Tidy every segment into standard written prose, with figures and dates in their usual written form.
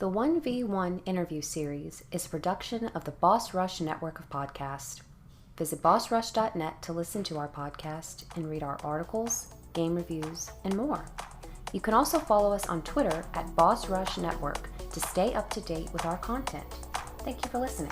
The 1v1 interview series is a production of the Boss Rush network of podcasts. Visit bossrush.net to listen to our podcast and read our articles, game reviews, and more. You can also follow us on Twitter at Boss Rush Network to stay up to date with our content. Thank you for listening.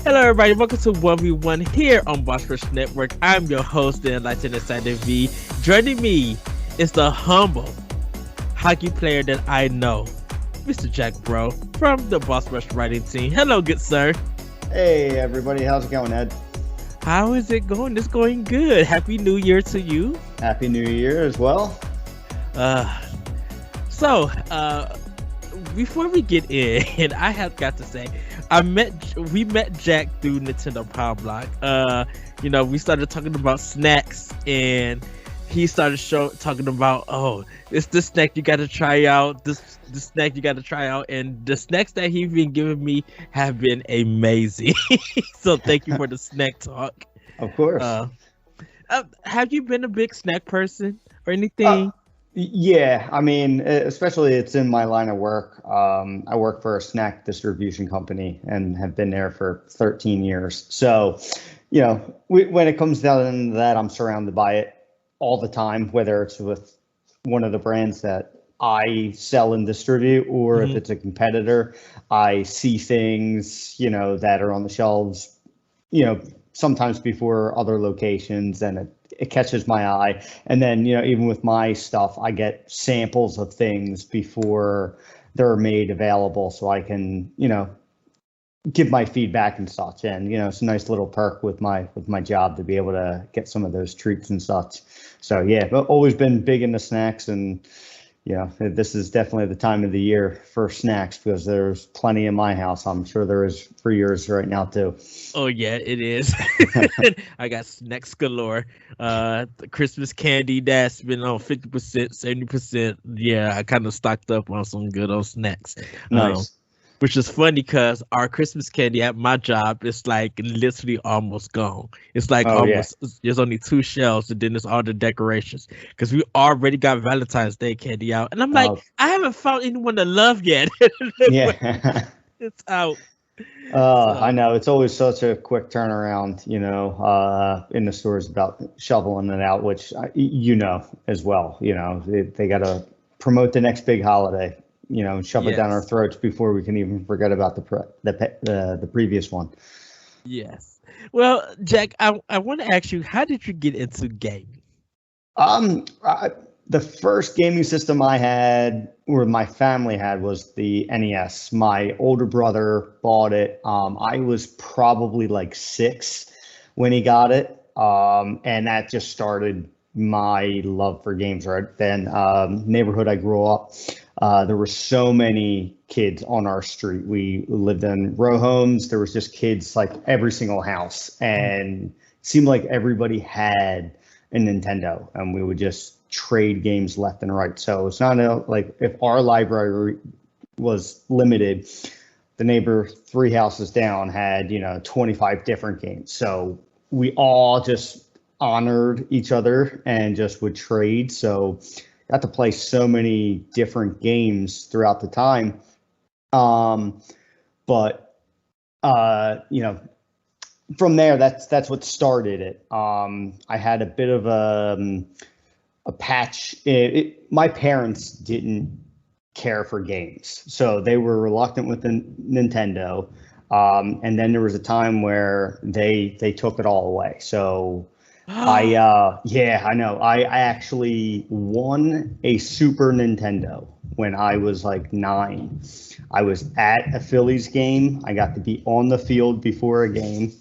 Hello, everybody. Welcome to 1v1 here on Boss Rush Network. I'm your host, the Enlightened Insider V. Joining me is the humble hockey player that I know, Mr. Jack Brough from the Boss Rush writing team. Hello, good sir. Hey, everybody. How's it going, Ed? How is it going? It's going good. Happy New Year to you. Happy New Year as well. Before we get in, I have got to say, we met Jack through Nintendo Power Block. We started talking about snacks, and he started talking about, it's this snack you got to try out. This snack you got to try out, and the snacks that he's been giving me have been amazing. So thank you for the snack talk. Of course. Have you been a big snack person or anything? Yeah, I mean, especially it's in my line of work. I work for a snack distribution company and have been there for 13 years. So, when it comes down to that, I'm surrounded by it all the time, whether it's with one of the brands that I sell and distribute, or if it's a competitor. I see things, that are on the shelves, sometimes before other locations, and it catches my eye. And then, even with my stuff, I get samples of things before they're made available, so I can, give my feedback and such. And, it's a nice little perk with my job to be able to get some of those treats and such. So yeah, I've always been big into snacks, and this is definitely the time of the year for snacks, because there's plenty in my house. I'm sure there is for yours right now too. Oh yeah, it is. I got snacks galore. The Christmas candy that's been on 50%, 70%. Yeah, I kind of stocked up on some good old snacks. Nice. Which is funny because our Christmas candy at my job is like literally almost gone. It's like There's only 2 shelves, and then there's all the decorations, because we already got Valentine's Day candy out. And I'm like, I haven't found anyone to love yet. Yeah. It's out. I know, it's always such a quick turnaround, in the stores about shoveling it out, which as well. They got to promote the next big holiday. Shove it down our throats before we can even forget about the previous one. Yes. Well, Jack, I want to ask you, how did you get into gaming? The first gaming system I had, or my family had, was the NES. My older brother bought it. I was probably like 6 when he got it, and that just started my love for games. Right then, neighborhood I grew up. There were so many kids on our street. We lived in row homes. There was just kids like every single house, and it seemed like everybody had a Nintendo, and we would just trade games left and right. So it's not like if our library was limited, the neighbor 3 houses down had 25 different games. So we all just honored each other and just would trade. So got to play so many different games throughout the time. From there, that's what started it. I had a bit of a patch. My parents didn't care for games, so they were reluctant with the Nintendo. And then there was a time where they took it all away. So I know. I actually won a Super Nintendo when I was like 9. I was at a Phillies game. I got to be on the field before a game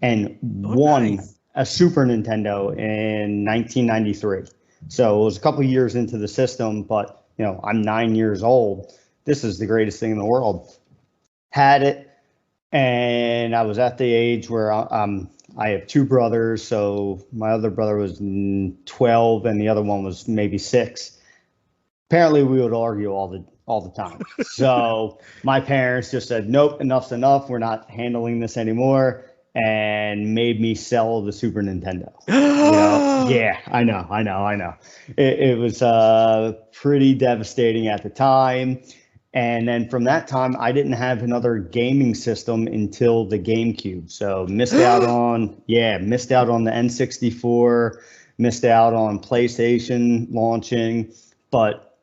and won a Super Nintendo in 1993. So it was a couple of years into the system, but I'm 9 years old. This is the greatest thing in the world. Had it, and I was at the age where I have 2 brothers, so my other brother was 12 and the other one was maybe 6. Apparently we would argue all all the time. So my parents just said, nope, enough's enough. We're not handling this anymore, and made me sell the Super Nintendo. Yeah, I know. It was pretty devastating at the time. And then from that time, I didn't have another gaming system until the GameCube. So missed out on the N64, missed out on PlayStation launching, but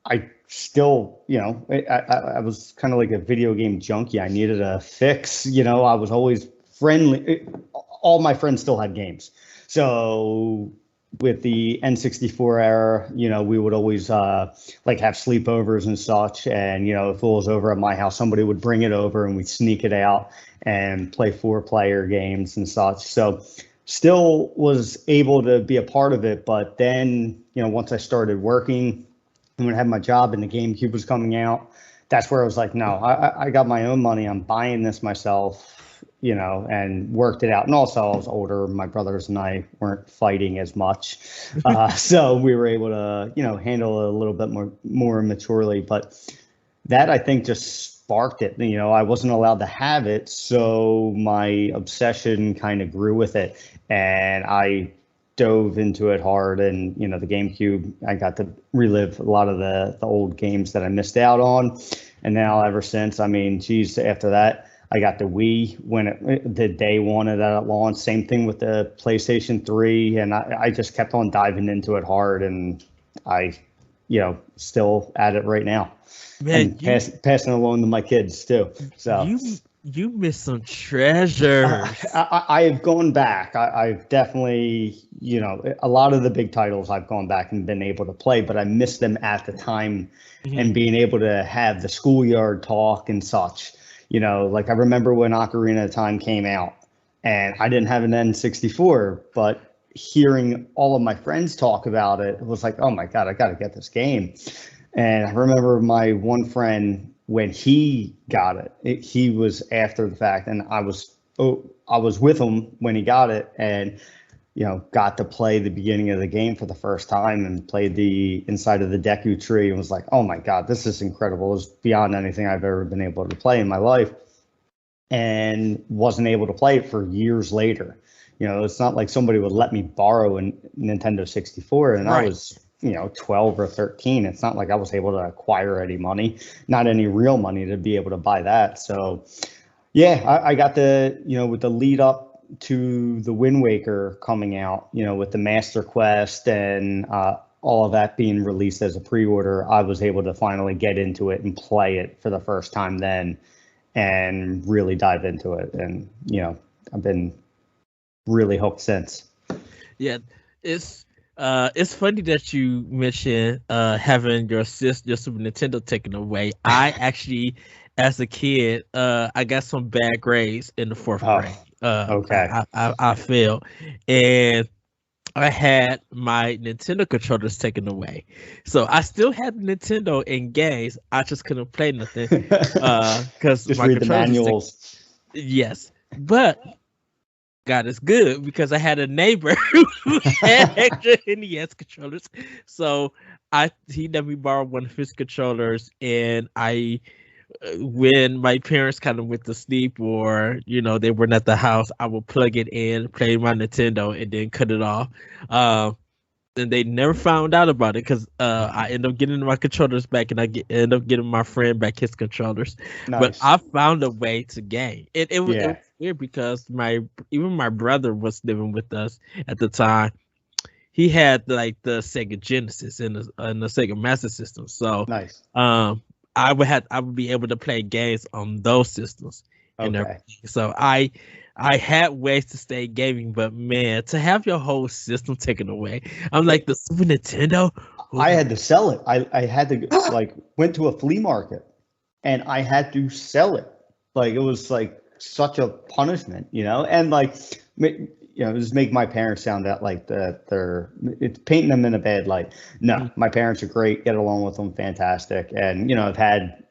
I still, I was kind of like a video game junkie. I needed a fix. I was always friendly. All my friends still had games. So with the N64 era, we would always like have sleepovers and such. And, if it was over at my house, somebody would bring it over and we'd sneak it out and play 4-player games and such. So still was able to be a part of it. But then, once I started working and when I had my job and the GameCube was coming out, that's where I was like, no, I got my own money. I'm buying this myself. And worked it out. And also I was older. My brothers and I weren't fighting as much. So we were able to, handle it a little bit more maturely. But that, I think, just sparked it. I wasn't allowed to have it. So my obsession kind of grew with it. And I dove into it hard. And, the GameCube, I got to relive a lot of the old games that I missed out on. And now ever since, after that, I got the Wii the day one of that launch. Same thing with the PlayStation 3, and I just kept on diving into it hard, and I, still at it right now. Man, and passing along to my kids too. So you missed some treasures. I have gone back. I've definitely, a lot of the big titles I've gone back and been able to play, but I missed them at the time, and being able to have the schoolyard talk and such. Like I remember when Ocarina of Time came out, and I didn't have an N64, but hearing all of my friends talk about it, it was like, oh my God, I got to get this game. And I remember my one friend, when he got it, he was after the fact, and I was with him when he got it, and got to play the beginning of the game for the first time and played the inside of the Deku tree and was like, oh my God, this is incredible. It was beyond anything I've ever been able to play in my life, and wasn't able to play it for years later. It's not like somebody would let me borrow a Nintendo 64 and right. I was, 12 or 13. It's not like I was able to acquire any money, not any real money to be able to buy that. So yeah, I got with the lead up to the Wind Waker coming out, with the Master Quest and all of that being released as a pre-order, I was able to finally get into it and play it for the first time then and really dive into it. And, I've been really hooked since. Yeah, it's funny that you mentioned having your Super Nintendo taken away. I actually, as a kid, I got some bad grades in the fourth grade. Okay. I failed, and I had my Nintendo controllers taken away. So I still had the Nintendo in games. I just couldn't play nothing because my read the manuals. Yes, but God is good because I had a neighbor who had extra NES controllers. So he let me borrow one of his controllers, and when my parents kind of went to sleep or they weren't at the house, I would plug it in, play my Nintendo, and then cut it off. And they never found out about it because I end up getting my controllers back, and end up getting my friend back his controllers. Nice. But I found a way to game. It was weird because even my brother was living with us at the time. He had like the Sega Genesis and the Sega Master System. So nice. I would be able to play games on those systems and everything. So I had ways to stay gaming, but man, to have your whole system taken away, I'm like the Super Nintendo. I had to sell it. I had to went to a flea market, and I had to sell it. Like it was like such a punishment, and just make my parents sound that like it's painting them in a bad light. No, my parents are great. Get along with them, fantastic. And I've had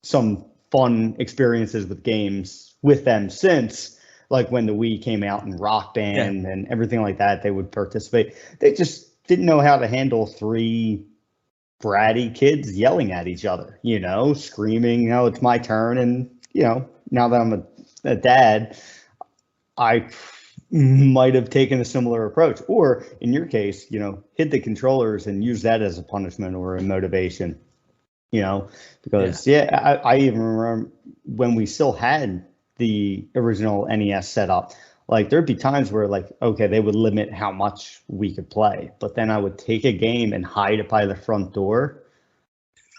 some fun experiences with games with them since, like when the Wii came out and Rock Band and everything like that. They would participate. They just didn't know how to handle 3 bratty kids yelling at each other, screaming, it's my turn. And, now that I'm a dad, I might have taken a similar approach. Or in your case, hit the controllers and use that as a punishment or a motivation, because I even remember when we still had the original NES set up, like there'd be times where like, okay, they would limit how much we could play, but then I would take a game and hide it by the front door.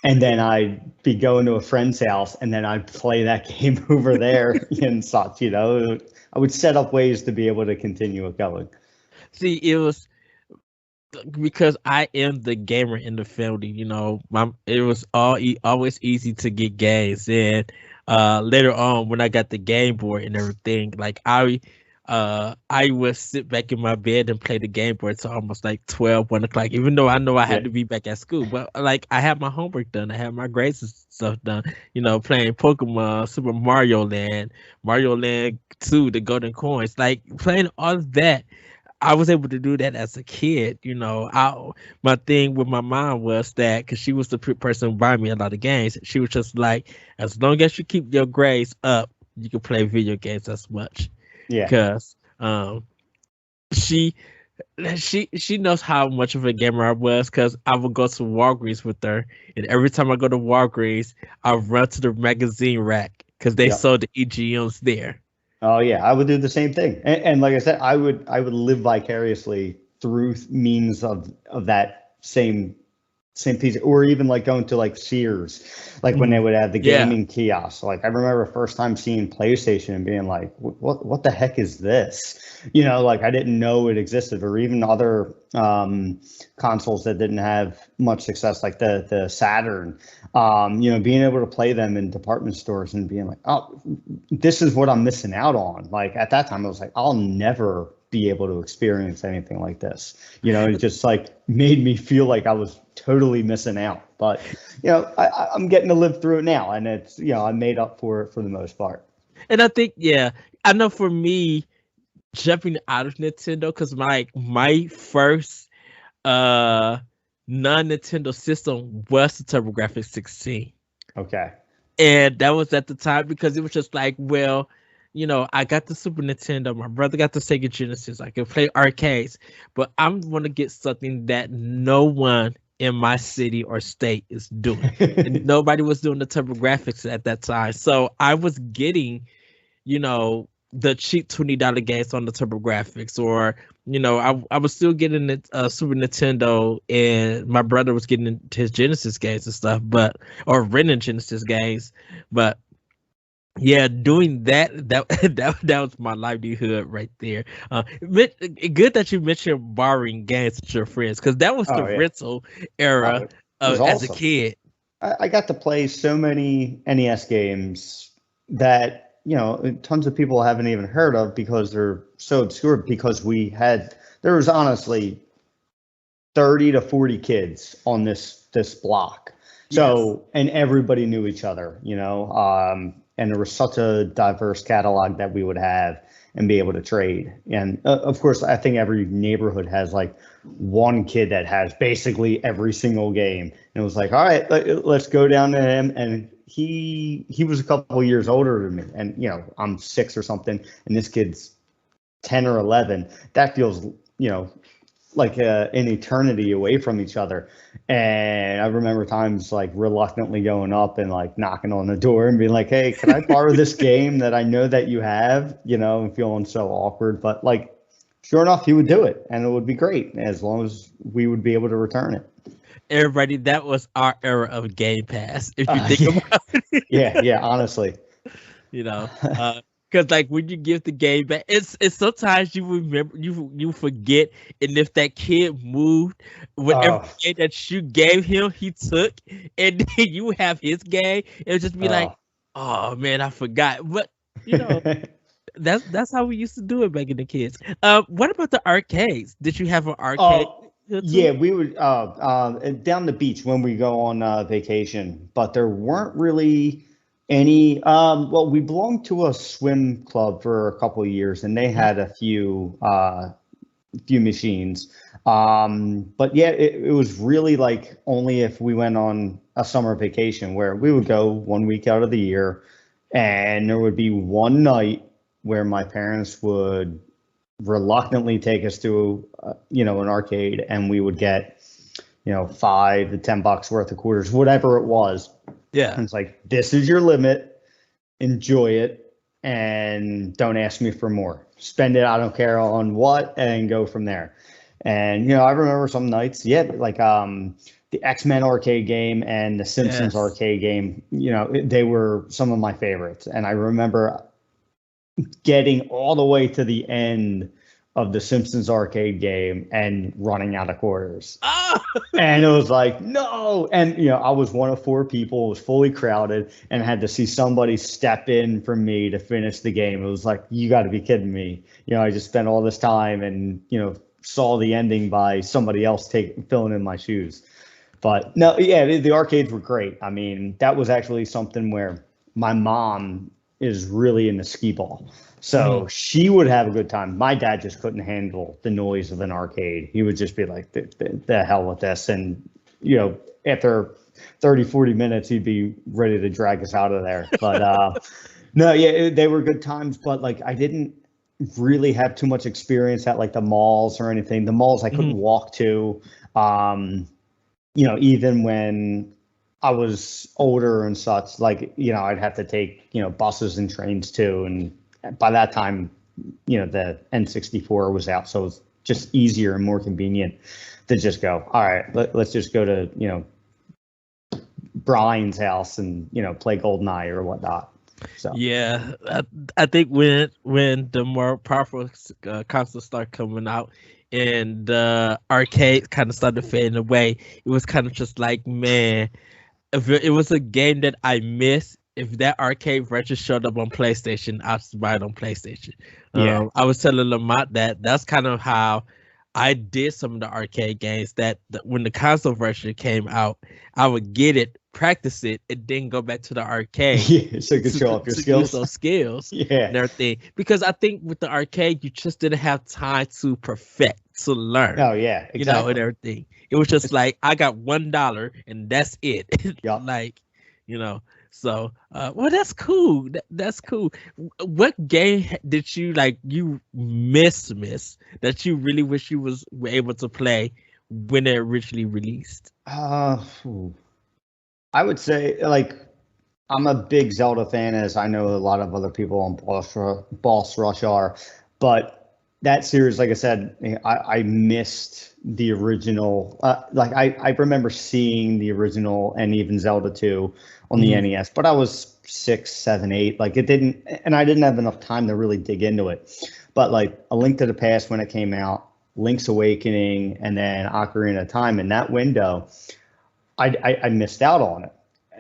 And then I'd be going to a friend's house and then I'd play that game over there and such, I would set up ways to be able to continue it going. See, it was because I am the gamer in the family, it was always easy to get games. And later on when I got the Game Boy and everything, like I would sit back in my bed and play the Game Boy until almost like 12, 1 o'clock, even though I know I had to be back at school. But like I had my homework done, I had my grades and stuff done, playing Pokemon, Super Mario Land 2, the Golden Coins, like playing all of that. I was able to do that as a kid. My thing with my mom was that because she was the person buying me a lot of games, she was just like, as long as you keep your grades up, you can play video games as much. Yeah. Because she knows how much of a gamer I was, because I would go to Walgreens with her, and every time I go to Walgreens, I run to the magazine rack because they sold the EGMs there. Oh yeah, I would do the same thing, and like I said, I would live vicariously through means of that same piece, or even like going to like Sears, like when they would have the gaming kiosk. Like I remember first time seeing PlayStation and being like, what the heck is this? Like I didn't know it existed, or even other consoles that didn't have much success, like the Saturn. Being able to play them in department stores and being like, oh, this is what I'm missing out on. Like at that time, I was like, I'll never be able to experience anything like this. It just like made me feel like I was totally missing out. But I'm getting to live through it now, and it's I made up for it for the most part. And I think I know for me, jumping out of Nintendo, because my first non-Nintendo system was the TurboGrafx 16. Okay. And that was at the time because it was just like, well, I got the Super Nintendo, my brother got the Sega Genesis, I can play arcades, but I'm going to get something that no one in my city or state is doing. And nobody was doing the TurboGrafx at that time. So I was getting, the cheap $20 games on the TurboGrafx, or I was still getting the Super Nintendo, and my brother was getting his Genesis games and stuff, or renting Genesis games. But yeah, doing that was my livelihood right there. Good that you mentioned borrowing games with your friends, because that was the rental era as awesome. A kid. I got to play so many NES games that tons of people haven't even heard of because they're so obscure, because there was honestly 30 to 40 kids on this block. So, and everybody knew each other, and there was such a diverse catalog that we would have and be able to trade. And of course, I think every neighborhood has like one kid that has basically every single game. And it was like, all right, let's go down to him. And he was a couple of years older than me, and I'm 6 or something, and this kid's 10 or 11. That feels like an eternity away from each other. And I remember times like reluctantly going up and like knocking on the door and being like, hey, can I borrow this game that I know that you have, and feeling so awkward. But like, sure enough, he would do it, and it would be great as long as we would be able to return it. Everybody, that was our era of Game Pass, if you think about it. Yeah, honestly. Because like when you give the game back, it's sometimes you remember, you forget, and if that kid moved, whatever game that you gave him, he took, and then you have his game, it would just be like, oh man, I forgot. But that's how we used to do it back in the kids. What about the arcades? Did you have an arcade? Yeah, we would down the beach when we go on vacation, but there weren't really any. Well, we belonged to a swim club for a couple of years, and they had a few machines. But yeah, it was really like only if we went on a summer vacation where we would go 1 week out of the year, and there would be one night where my parents would reluctantly take us to, an arcade, and we would get, $5 to $10 worth of quarters, whatever it was. Yeah. And it's like, this is your limit, enjoy it, and don't ask me for more. Spend it, I don't care on what, and go from there. And, I remember some nights, like the X-Men arcade game and the Simpsons arcade game, they were some of my favorites. And I remember getting all the way to the end of the Simpsons arcade game and running out of quarters. Oh! And it was like, no. And, I was one of 4 people, it was fully crowded, and had to see somebody step in for me to finish the game. It was like, you got to be kidding me. I just spent all this time and, saw the ending by somebody else filling in my shoes. But no, yeah, the arcades were great. I mean, that was actually something where my mom is really into skee ball. So she would have a good time. My dad just couldn't handle the noise of an arcade. He would just be like, the hell with this. And, after 30, 40 minutes, he'd be ready to drag us out of there. But no, yeah, they were good times. But like, I didn't really have too much experience at like the malls or anything. The malls I couldn't walk to. Even when I was older and such, like, I'd have to take, buses and trains too. And by that time, the N64 was out. So it was just easier and more convenient to just go, all right, let's just go to, Brian's house and, play GoldenEye or whatnot. So yeah, I think when the more powerful consoles start coming out and the arcade kind of started fading away, it was kind of just like, man, if it was a game that I missed, if that arcade version showed up on PlayStation, I'd just buy it on PlayStation. Yeah. I was telling Lamont that's kind of how I did some of the arcade games, that when the console version came out, I would get it, practice it, and then go back to the arcade. Yeah, so you could show off your skills. Use those skills Yeah. and everything. Because I think with the arcade, you just didn't have time to perfect, to learn. Oh, yeah, exactly. And everything. It was just like, I got $1 and that's it. Yep. Like, so, well, that's cool. That's cool. What game did you miss that you really wish you were able to play when it originally released? I would say, like, I'm a big Zelda fan, as I know a lot of other people on Boss Rush are, but that series, like I said, I missed the original. I remember seeing the original and even Zelda 2 on the NES, but I was 6, 7, 8. Like, it didn't, and I didn't have enough time to really dig into it. But like A Link to the Past when it came out, Link's Awakening, and then Ocarina of Time, in that window, I missed out on it.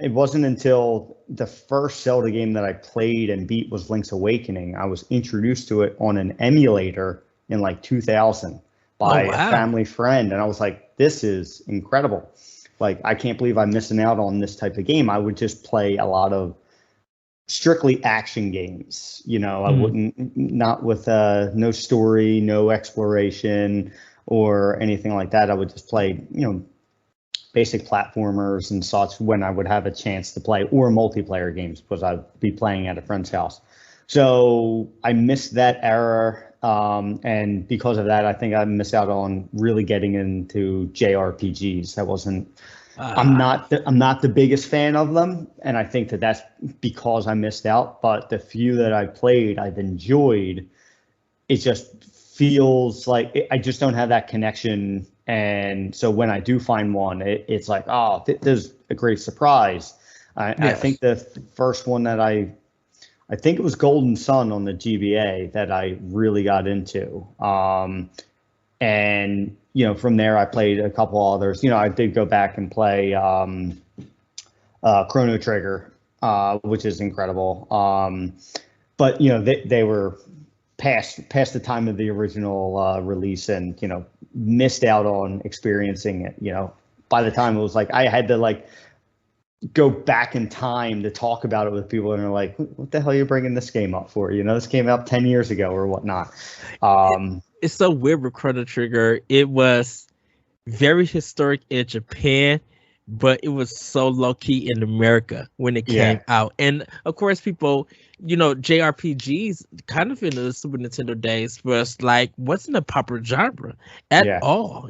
It wasn't until the first Zelda game that I played and beat was Link's Awakening. I was introduced to it on an emulator in like 2000 by a family friend. And I was like, this is incredible. Like, I can't believe I'm missing out on this type of game. I would just play a lot of strictly action games. I wouldn't, not with no story, no exploration or anything like that. I would just play, basic platformers and such when I would have a chance to play, or multiplayer games, because I'd be playing at a friend's house. So I missed that era. And because of that, I think I missed out on really getting into JRPGs. That wasn't, I'm not the biggest fan of them. And I think that's because I missed out, but the few that I've played, I've enjoyed. It just feels like I just don't have that connection. And so when I do find one, it's like, oh, there's a great surprise. I think the first one that I think it was Golden Sun on the GBA that I really got into. And, from there I played a couple others. I did go back and play Chrono Trigger, which is incredible. But, they were past the time of the original release, and, missed out on experiencing it. By the time it was like, I had to go back in time to talk about it with people, and they're like, "What the hell are you bringing this game up for?" This came out 10 years ago or whatnot. It's so weird with Chrono Trigger. It was very historic in Japan, but it was so low key in America when it came Yeah, out. And of course, people, JRPGs kind of in the Super Nintendo days was like wasn't a popular genre at yeah, all.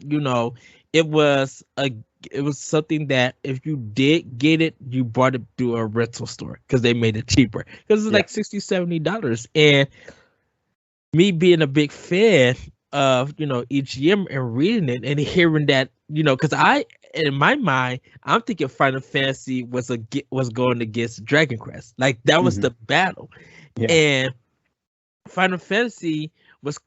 It was a it was something that if you did get it, you bought it through a rental store because they made it cheaper because it's yeah, like $60-$70. And me being a big fan of EGM and reading it and hearing that because I in my mind I'm thinking Final Fantasy was going against Dragon Quest, like that was hmm the battle. yeah. And Final Fantasy was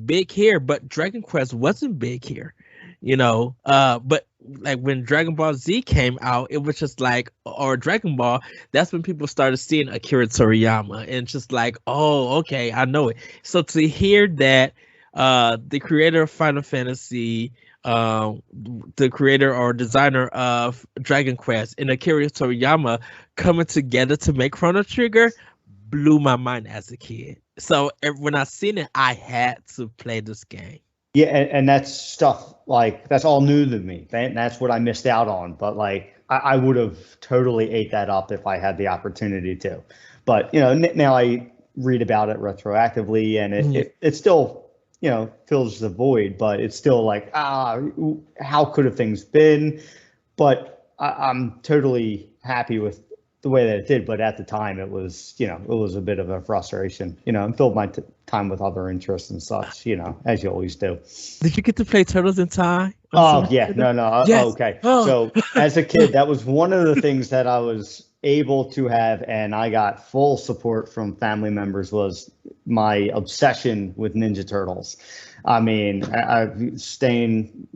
big here, but Dragon Quest wasn't big here, but like when Dragon Ball Z came out, it was just like, or Dragon Ball, that's when people started seeing Akira Toriyama and just like, oh, okay, I know it. So to hear that the creator of Final Fantasy, the creator or designer of Dragon Quest and Akira Toriyama coming together to make Chrono Trigger blew my mind as a kid. So when I seen it, I had to play this game. Yeah, and that's stuff like that's all new to me. That's what I missed out on. But like I would have totally ate that up if I had the opportunity to. But now I read about it retroactively, and it still fills the void. But it's still like how could have things been? But I'm totally happy with the way that it did. But at the time, it was a bit of a frustration. And filled my time with other interests and such. As you always do. Did you get to play Turtles in Time? Oh yeah, no. Yes. Okay. Oh. So as a kid, that was one of the things that I was able to have, and I got full support from family members, was my obsession with Ninja Turtles. I mean, I staying,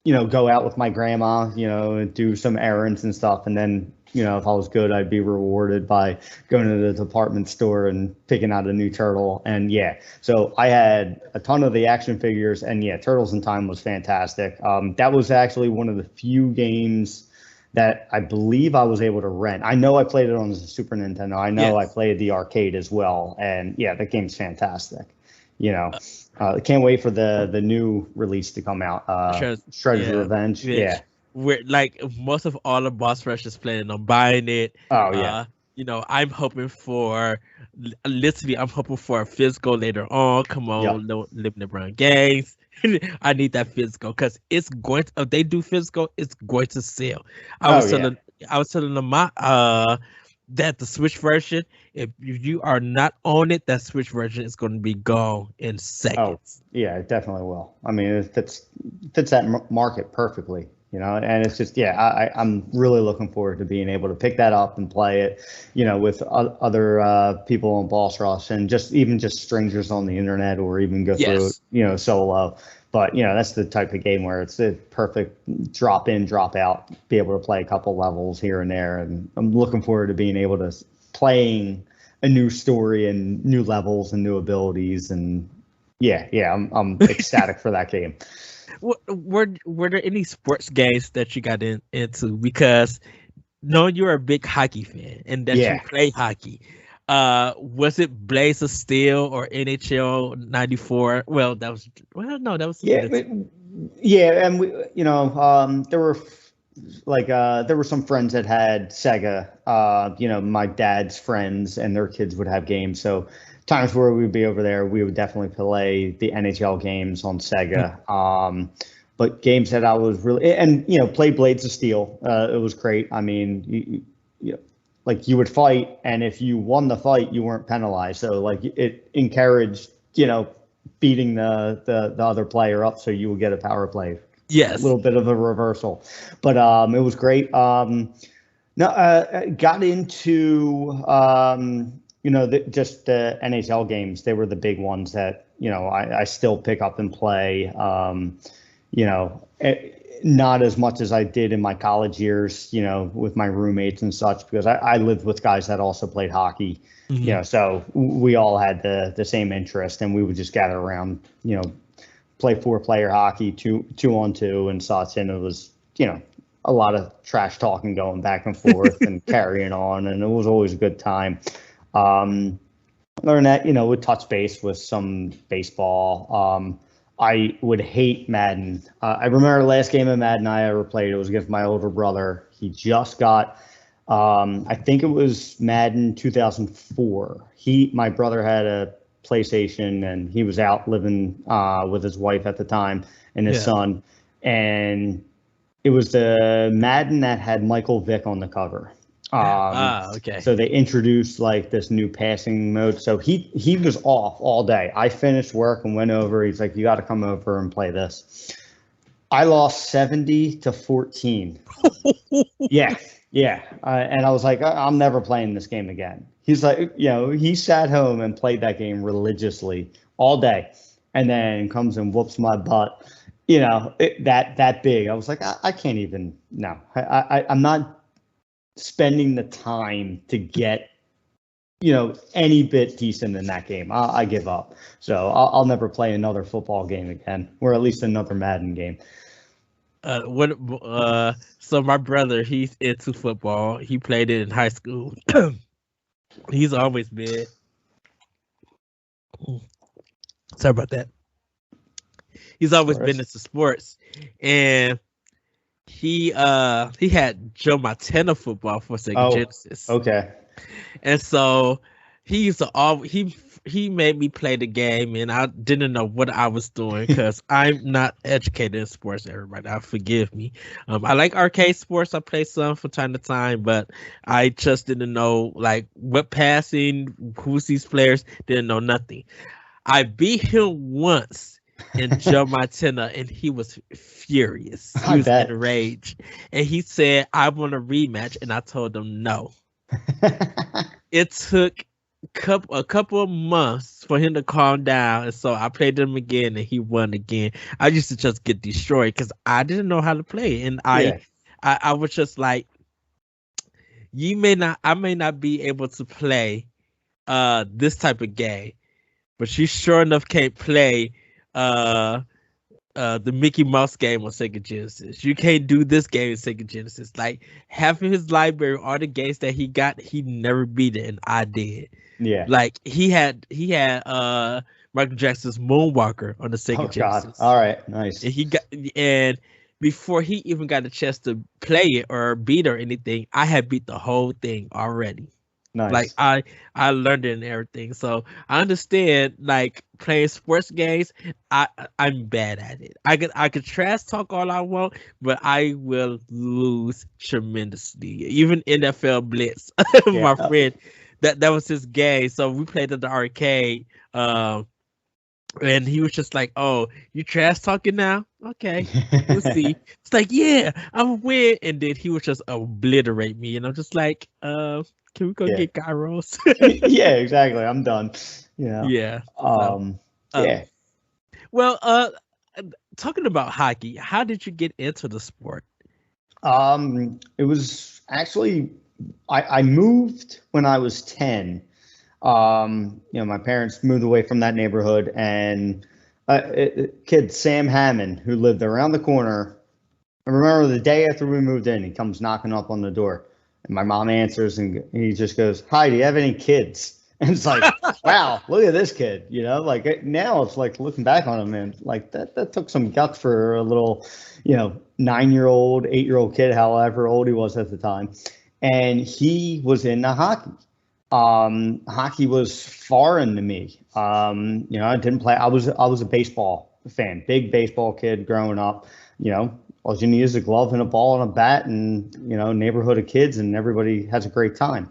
go out with my grandma, and do some errands and stuff, and then if I was good, I'd be rewarded by going to the department store and picking out a new turtle. And yeah, so I had a ton of the action figures, and yeah, Turtles in Time was fantastic. That was actually one of the few games that I believe I was able to rent. I know I played it on the Super Nintendo. I know I played the arcade as well. And yeah, that game's fantastic. I can't wait for the new release to come out. Shredder's Revenge. Yeah. Where like most of all the boss rush is planning on buying it. Oh yeah. I'm hoping for literally I'm hoping for a physical later on. Come on, no limited run games. I need that physical because it's going to, if they do physical, it's going to sell. I was telling them that the Switch version, if you are not on it, that Switch version is going to be gone in seconds. Oh yeah, it definitely will. I mean, it fits that market perfectly. And it's just, I'm really looking forward to being able to pick that up and play it, with other people on Boss Rush and just strangers on the internet, or even go through, solo. But, that's the type of game where it's a perfect drop in, drop out, be able to play a couple levels here and there. And I'm looking forward to being able to playing a new story and new levels and new abilities. And I'm ecstatic for that game. Were there any sports games that you got into? Because knowing you're a big hockey fan and that you play hockey, was it Blaze of Steel or NHL '94? Well, that was and we, there were there were some friends that had Sega. My dad's friends and their kids would have games, so times where we'd be over there, we would definitely play the NHL games on Sega. But games that I was really, and play Blades of Steel. It was great. I mean, you would fight, and if you won the fight, you weren't penalized. So it encouraged beating the other player up, so you would get a power play. Yes, a little bit of a reversal, but it was great. Got into just the NHL games. They were the big ones that, I still pick up and play, not as much as I did in my college years, with my roommates and such, because I lived with guys that also played hockey, so we all had the same interest, and we would just gather around, play 4-player hockey, two on two and such. And it was, a lot of trash talking going back and forth and carrying on, and it was always a good time. Other than that, would touch base with some baseball. I would hate Madden. I remember the last game of Madden I ever played. It was against my older brother. He just got, I think it was Madden 2004. My brother had a PlayStation, and he was out living with his wife at the time and his son. And it was the Madden that had Michael Vick on the cover. Okay. So they introduced like this new passing mode. So he was off all day. I finished work and went over. He's like, "You got to come over and play this." I lost 70-14. Yeah. And I was like, "I'm never playing this game again." He's like, he sat home and played that game religiously all day, and then comes and whoops my butt. That big. I was like, I can't even. No, I'm not spending the time to get any bit decent in that game. I give up. So I'll never play another football game again, or at least another Madden game. So my brother, he's into football. He played it in high school. He's always been. Sorry about that. He's always been into sports, and he had Joe Montana football for Sega Genesis. Okay. And so he used to he made me play the game, and I didn't know what I was doing because I'm not educated in sports. Everybody, forgive me. I like arcade sports. I play some from time to time, but I just didn't know like what passing, who's these players. Didn't know nothing. I beat him once in Joe Montana, and he was furious. He was enraged, and he said, "I want a rematch," and I told him no. It took a couple of months for him to calm down, and so I played him again, and he won again. I used to just get destroyed because I didn't know how to play, and I was just like, I may not be able to play this type of game, but you sure enough can't play the Mickey Mouse game on Sega Genesis. You can't do this game in Sega Genesis. Like having his library, all the games that he got, he never beat it, and I did. Yeah. Like he had Michael Jackson's Moonwalker on the Sega Genesis. God. All right, nice. And before he even got a chance to play it or beat or anything, I had beat the whole thing already. Nice. Like I learned it and everything, so I understand. Like playing sports games, I'm bad at it. I could trash talk all I want, but I will lose tremendously. Even NFL Blitz, my friend, that was his game. So we played at the arcade, and he was just like, "Oh, you trash talking now? Okay, we'll see." It's like, "Yeah, I'm a win," and then he would just obliterate me, and I'm just like, "Can we go get gyros?" Yeah, exactly. I'm done. Yeah. Yeah. Well, talking about hockey, how did you get into the sport? It was actually I moved when I was 10. My parents moved away from that neighborhood, and kid Sam Hammond, who lived around the corner, I remember the day after we moved in, he comes knocking up on the door. And my mom answers, and he just goes, "Hi, do you have any kids?" And it's like, wow, look at this kid. Like now it's like looking back on him, and like that took some guts for a little, 9-year-old, 8-year-old kid, however old he was at the time. And he was into hockey. Hockey was foreign to me. I didn't play. I was a baseball fan, big baseball kid growing up. All you need is a glove and a ball and a bat, and neighborhood of kids, and everybody has a great time.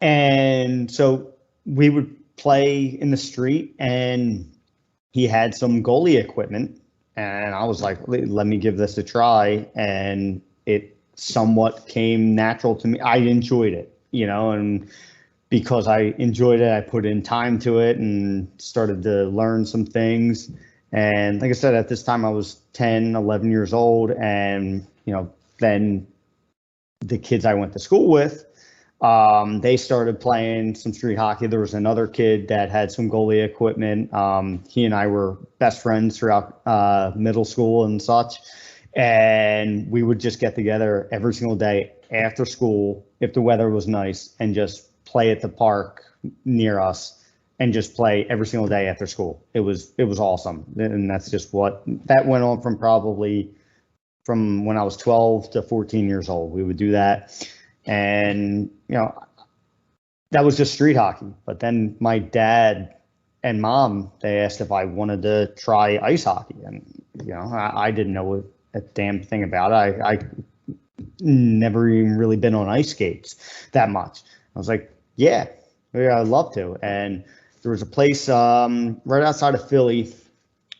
And so we would play in the street, and he had some goalie equipment, and I was like, let me give this a try, and it somewhat came natural to me. I enjoyed it, and because I enjoyed it, I put in time to it and started to learn some things. And like I said, at this time I was 10, 11 years old. And, then the kids I went to school with, they started playing some street hockey. There was another kid that had some goalie equipment. He and I were best friends throughout middle school and such. And we would just get together every single day after school, if the weather was nice, and just play at the park near us and just play every single day after school. It was awesome. And that's just what that went on from when I was 12 to 14 years old. We would do that. And, that was just street hockey. But then my dad and mom, they asked if I wanted to try ice hockey. And, I didn't know a damn thing about it. I never even really been on ice skates that much. I was like, yeah, I'd love to. And there was a place right outside of Philly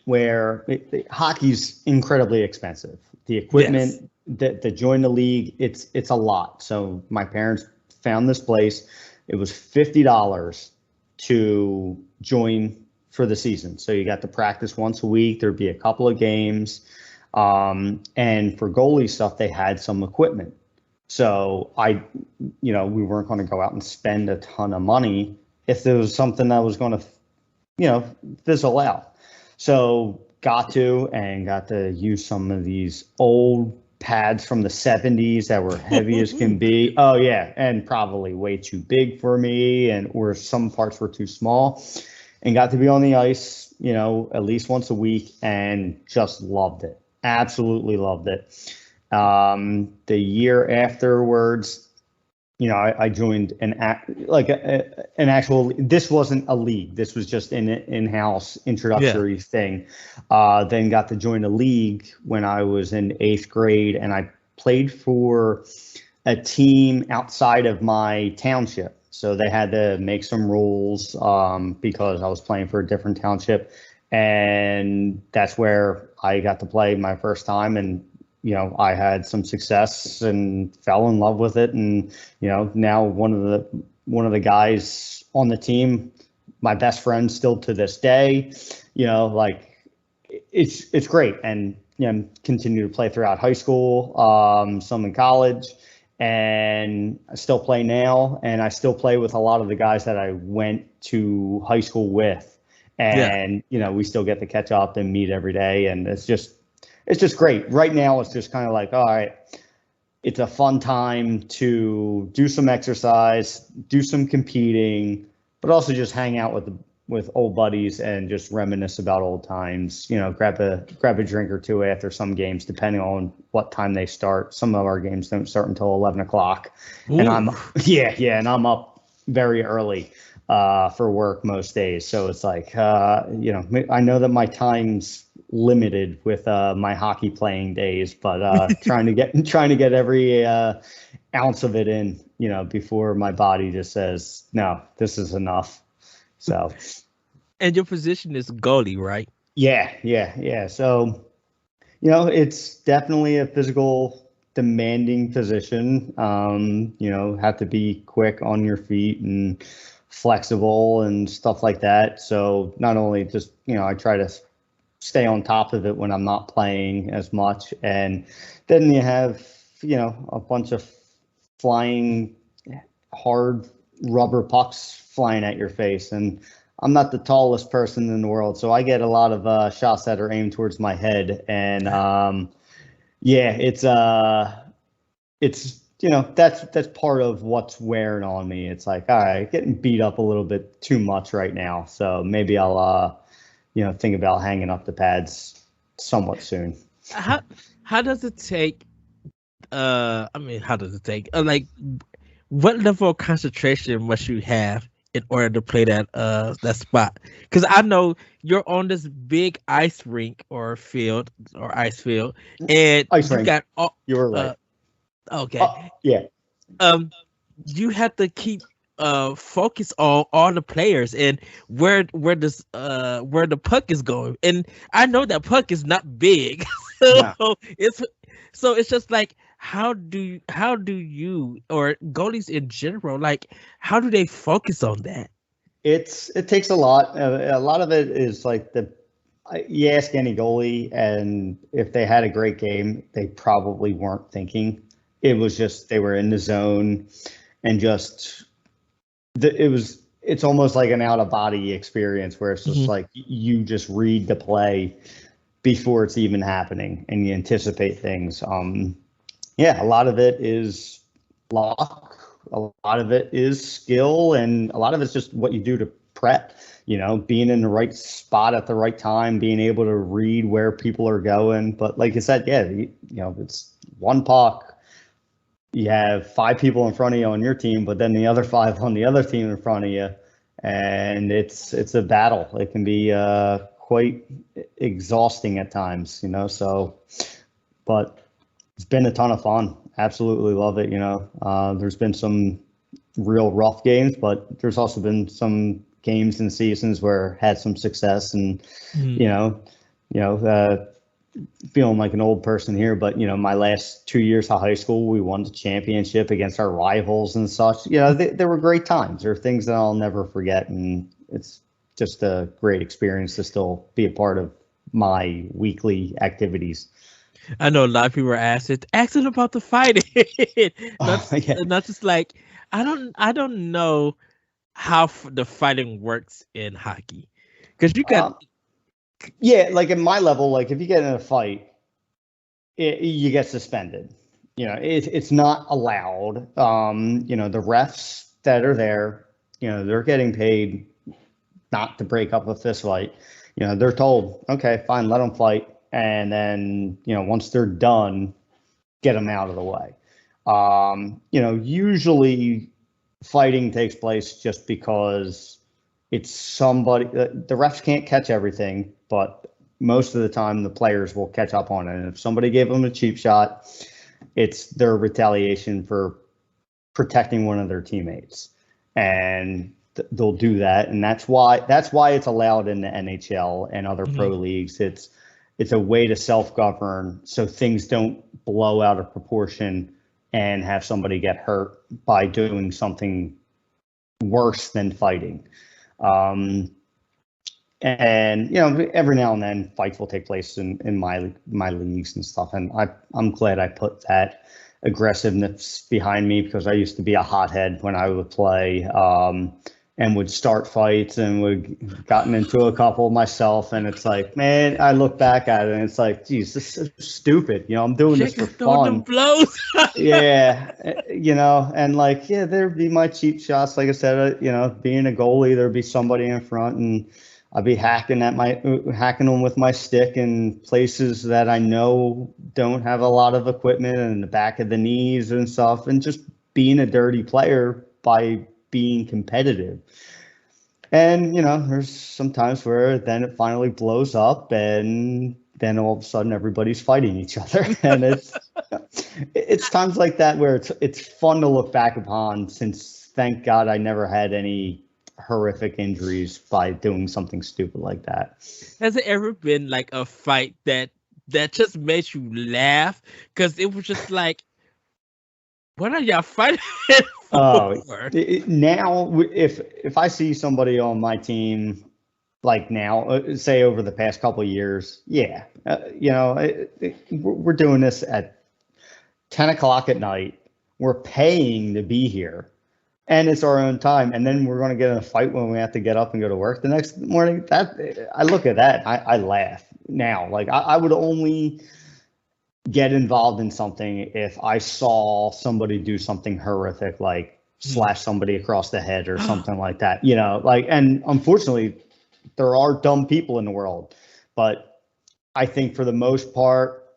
where hockey's incredibly expensive. The equipment, to join the league, it's a lot. So my parents found this place. It was $50 to join for the season. So you got to practice once a week. There'd be a couple of games. And for goalie stuff, they had some equipment. So we weren't going to go out and spend a ton of money if there was something that was going to, fizzle out. So got to use some of these old pads from the 70s that were heavy as can be. Oh yeah. And probably way too big for me, or some parts were too small, and got to be on the ice, at least once a week, and just loved it. Absolutely loved it. The year afterwards, I joined an actual. This wasn't a league. This was just an in-house introductory thing. Then got to join a league when I was in 8th grade, and I played for a team outside of my township. So they had to make some rules because I was playing for a different township, and that's where I got to play my first time. And I had some success and fell in love with it. And, now one of the guys on the team, my best friend still to this day, it's great. And, continue to play throughout high school, some in college, and I still play now. And I still play with a lot of the guys that I went to high school with. And, we still get to catch up and meet every day. And it's just great. Right now, it's just kind of like, all right, it's a fun time to do some exercise, do some competing, but also just hang out with old buddies and just reminisce about old times. Grab a drink or two after some games, depending on what time they start. Some of our games don't start until 11 o'clock, and I'm up very early for work most days. So it's like, I know that my time's limited with my hockey playing days, but trying to get every ounce of it in, before my body just says, no, this is enough. So, and your position is goalie, right? Yeah. So, it's definitely a physical demanding position. Have to be quick on your feet and flexible and stuff like that. So not only just, I try to stay on top of it when I'm not playing as much. And then you have, a bunch of flying hard rubber pucks flying at your face. And I'm not the tallest person in the world, so I get a lot of shots that are aimed towards my head. And that's part of what's wearing on me. It's like, all right, getting beat up a little bit too much right now. So maybe I'll think about hanging up the pads somewhat soon. How does it take? How does it take? What level of concentration must you have in order to play that spot? Because I know you're on this big ice rink or field or ice field, and ice you rink. got all. You were right. Okay. Yeah. You have to keep focus on all the players and where the puck is going. And I know that puck is not big. So it's just like, how do you or goalies in general, like, how do they focus on that? It takes a lot. A lot of it is like you ask any goalie, and if they had a great game, they probably weren't thinking. It was just they were in the zone, and it's almost like an out of body experience where it's just like you just read the play before it's even happening, and you anticipate things. Yeah, a lot of it is luck, a lot of it is skill, and a lot of it's just what you do to prep. Being in the right spot at the right time, being able to read where people are going. But like you said, yeah, it's one puck. You have 5 people in front of you on your team, but then the other 5 on the other team in front of you, and it's a battle. It can be quite exhausting at times, so, but it's been a ton of fun. Absolutely love it. There's been some real rough games, but there's also been some games and seasons where had some success, and feeling like an old person here, but my last 2 years of high school, we won the championship against our rivals and such. They were great times. There are things that I'll never forget, and it's just a great experience to still be a part of my weekly activities. I know a lot of people are asking about the fighting. Yeah. Not just like I don't know how the fighting works in hockey, because you got yeah, like at my level, like if you get in a fight, you get suspended. It's not allowed. The refs that are there, they're getting paid not to break up a fist fight. They're told, okay, fine, let them fight, and then once they're done, get them out of the way. Usually fighting takes place just because it's somebody. The refs can't catch everything, but most of the time the players will catch up on it. And if somebody gave them a cheap shot, it's their retaliation for protecting one of their teammates, and they'll do that. And that's why it's allowed in the NHL and other pro leagues. It's a way to self-govern so things don't blow out of proportion and have somebody get hurt by doing something worse than fighting. And every now and then fights will take place in my leagues and stuff, and I'm glad I put that aggressiveness behind me, because I used to be a hothead when I would play, and would start fights, and would gotten into a couple myself, and it's like, man, I look back at it and it's like, geez, this is so stupid. I'm doing this for fun. Blows. Yeah, and like, yeah, there'd be my cheap shots. Like I said, being a goalie, there'd be somebody in front, and I'd be hacking them with my stick in places that I know don't have a lot of equipment, and in the back of the knees and stuff, and just being a dirty player by being competitive. And there's some times where then it finally blows up, and then all of a sudden everybody's fighting each other. And it's times like that where it's fun to look back upon, since thank God I never had any horrific injuries by doing something stupid like that. Has it ever been like a fight that just made you laugh, because it was just like, what are y'all fighting for? Now if I see somebody on my team, like now, say over the past couple of years, yeah, we're doing this at 10 o'clock at night. We're paying to be here, and it's our own time. And then we're going to get in a fight when we have to get up and go to work the next morning. That I look at that, I laugh now. Like I would only get involved in something if I saw somebody do something horrific, like slash somebody across the head or something like that. And unfortunately, there are dumb people in the world, but I think for the most part,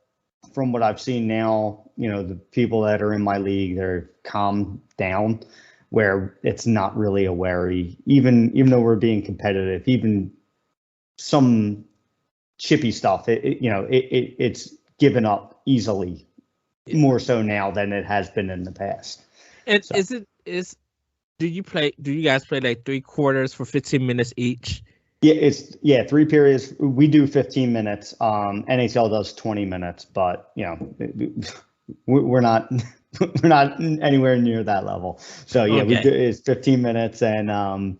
from what I've seen now, the people that are in my league, they're calmed down, where it's not really a worry, even though we're being competitive, even some chippy stuff, it's given up easily, more so now than it has been in the past. And so. Do you guys play like 3 quarters for 15 minutes each? Yeah, 3 periods. We do 15 minutes. NHL does 20 minutes, but we're not anywhere near that level. So yeah, okay. It's 15 minutes, and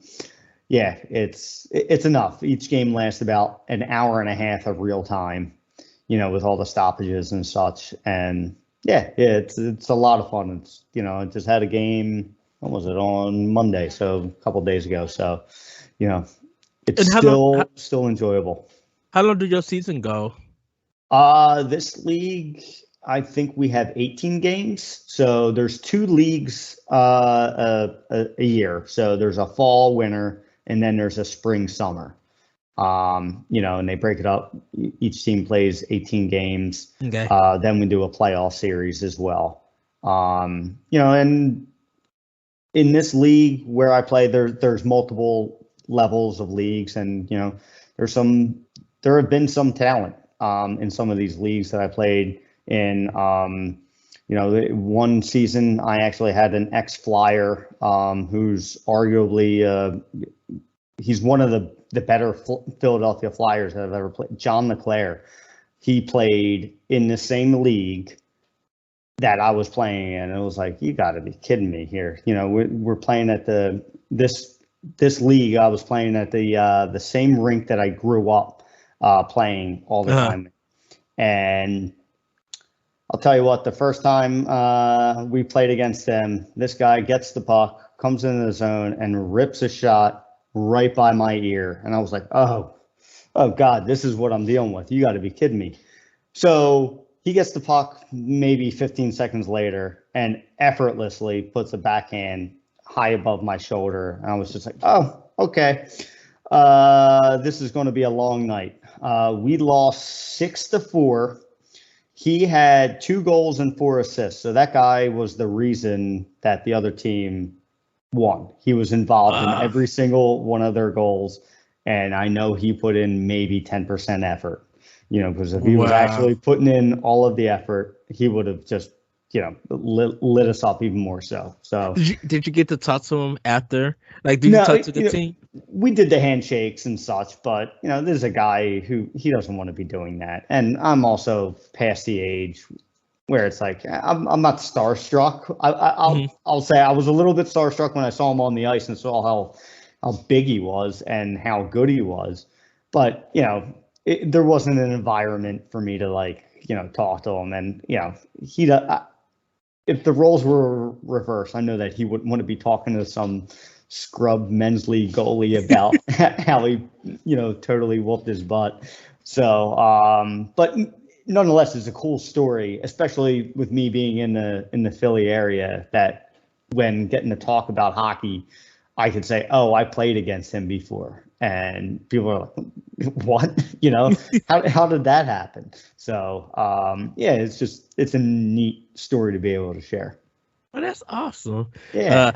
yeah, it's enough. Each game lasts about an hour and a half of real time, with all the stoppages and such. And yeah, it's a lot of fun. It's I just had a game. When was it? On Monday, so a couple of days ago. So it's still enjoyable. How long did your season go? This league, I think we have 18 games. So there's 2 leagues a year. So there's a fall, winter, and then there's a spring, summer. And they break it up. Each team plays 18 games. Okay. Then we do a playoff series as well. And in this league where I play, there's multiple levels of leagues, and there have been some talent in some of these leagues that I played in. One season I actually had an ex-Flyer who's arguably he's one of the better Philadelphia Flyers that I've ever played. John LeClaire. He played in the same league that I was playing in. It was like, you got to be kidding me here. We're playing at this league. I was playing at the same rink that I grew up playing all the time. And I'll tell you what, the first time we played against them, this guy gets the puck, comes into the zone, and rips a shot right by my ear. And I was like, oh God, this is what I'm dealing with. You got to be kidding me. So he gets the puck maybe 15 seconds later and effortlessly puts a backhand high above my shoulder. And I was just like, oh, okay. This is going to be a long night. We lost 6-4. He had 2 goals and 4 assists. So that guy was the reason that the other team won. He was involved in every single one of their goals. And I know he put in maybe 10% effort, because if he was actually putting in all of the effort, he would have just, lit us up even more so. So did you get to talk to him after? Like, did you talk to the team? We did the handshakes and such, but there's a guy who he doesn't want to be doing that. And I'm also past the age where it's like, I'm not starstruck. I'll say I was a little bit starstruck when I saw him on the ice and saw how big he was and how good he was. But, there wasn't an environment for me to talk to him. And, if the roles were reversed, I know that he wouldn't want to be talking to some scrub men's league goalie about how he, totally whooped his butt. So, but nonetheless, it's a cool story, especially with me being in the Philly area, that when getting to talk about hockey, I could say, oh, I played against him before. And people are like, what? How did that happen? So, it's a neat story to be able to share. Well, that's awesome. Yeah.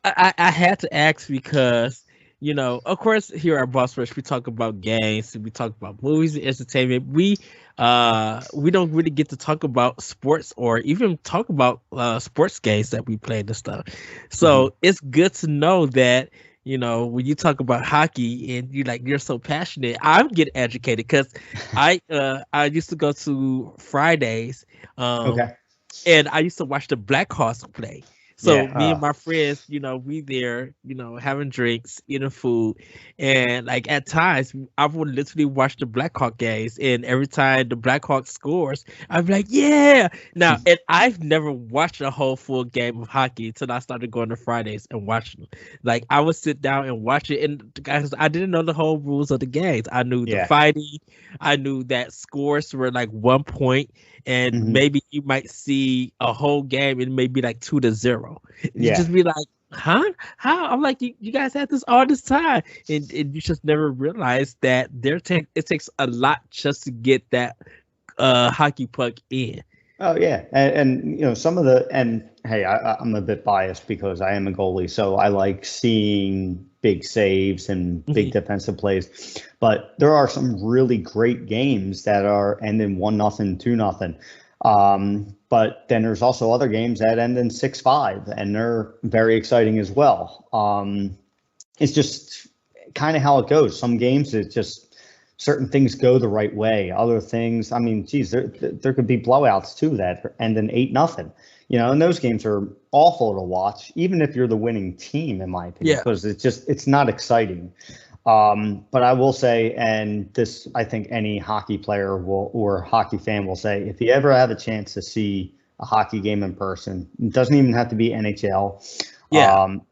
I had to ask because, of course, here at Boss Rush, we talk about games, we talk about movies and entertainment. We don't really get to talk about sports or even talk about sports games that we played and stuff. So it's good to know that, when you talk about hockey and you're so passionate, I'm getting educated because I used to go to Fridays. Okay. And I used to watch the Blackhawks play. So me and my friends, we there, having drinks, eating food. And at times I would literally watch the Blackhawk games. And every time the Blackhawks scores, I'd be like, yeah. Now, and I've never watched a whole full game of hockey until I started going to Fridays and watching them. I would sit down and watch it. And guys, I didn't know the whole rules of the games. I knew the fighting. I knew that scores were 1 point. And maybe you might see a whole game and maybe 2-0. You just be like, huh? How? I'm like, you guys had this all this time, and you just never realized that it takes a lot just to get that hockey puck in. Oh yeah, and some of the, and hey, I'm a bit biased because I am a goalie, so I like seeing big saves and big defensive plays. But there are some really great games that are ending 1-0, 2-0. But then there's also other games that end in 6-5, and they're very exciting as well. It's just kind of how it goes. Some games, it's just certain things go the right way. Other things, I mean, geez, there could be blowouts too that end in 8-0. And those games are awful to watch, even if you're the winning team, in my opinion, because it's not exciting. But I will say, and this, I think any hockey player or hockey fan will say, if you ever have a chance to see a hockey game in person, it doesn't even have to be NHL.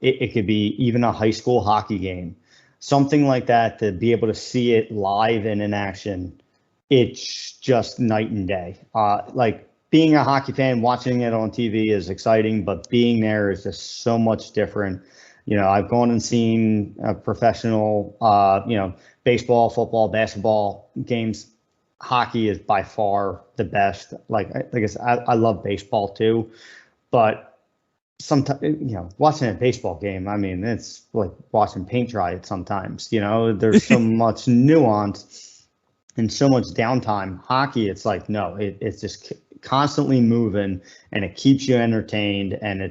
It could be even a high school hockey game, something like that, to be able to see it live and in action. it's just night and day. Like being a hockey fan, watching it on TV is exciting, but being there is just so much different. I've gone and seen professional, baseball, football, basketball games. Hockey is by far the best. Like I said, I love baseball too, but sometimes, watching a baseball game, I mean, it's like watching paint dry sometimes. There's so much nuance and so much downtime. Hockey, it's like, no, it's just constantly moving, and it keeps you entertained. And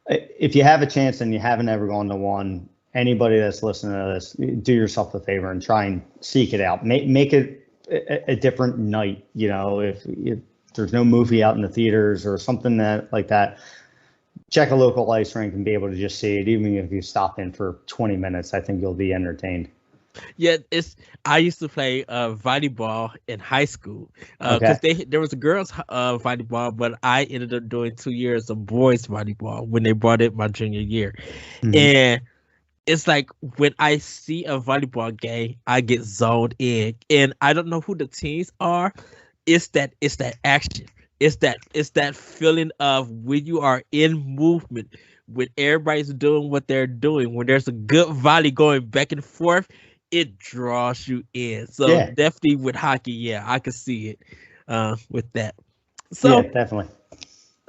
if you have a chance and you haven't ever gone to one, anybody that's listening to this, do yourself a favor and try and seek it out. Make it a different night. If there's no movie out in the theaters or something like that, check a local ice rink and be able to just see it. Even if you stop in for 20 minutes, I think you'll be entertained. Yeah, I used to play volleyball in high school because there was a girls volleyball, but I ended up doing 2 years of boys volleyball when they brought it my junior year. Mm-hmm. And it's like when I see a volleyball game, I get zoned in, and I don't know who the teams are. It's that action. It's that feeling of when you are in movement, when everybody's doing what they're doing, when there's a good volley going back and forth, it draws you in. So definitely with hockey, I could see it with that. So yeah, definitely.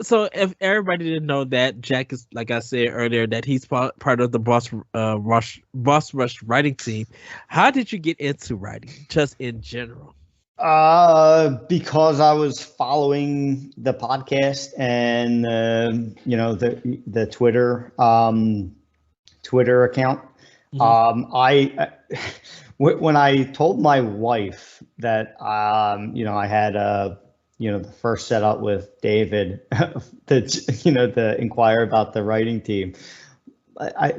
So if everybody didn't know that, Jack is, like I said earlier, that he's part of the Boss Rush writing team. How did you get into writing, just in general? Because I was following the podcast and the Twitter account. Mm-hmm. When I told my wife that I had the first setup with David to inquire about the writing team,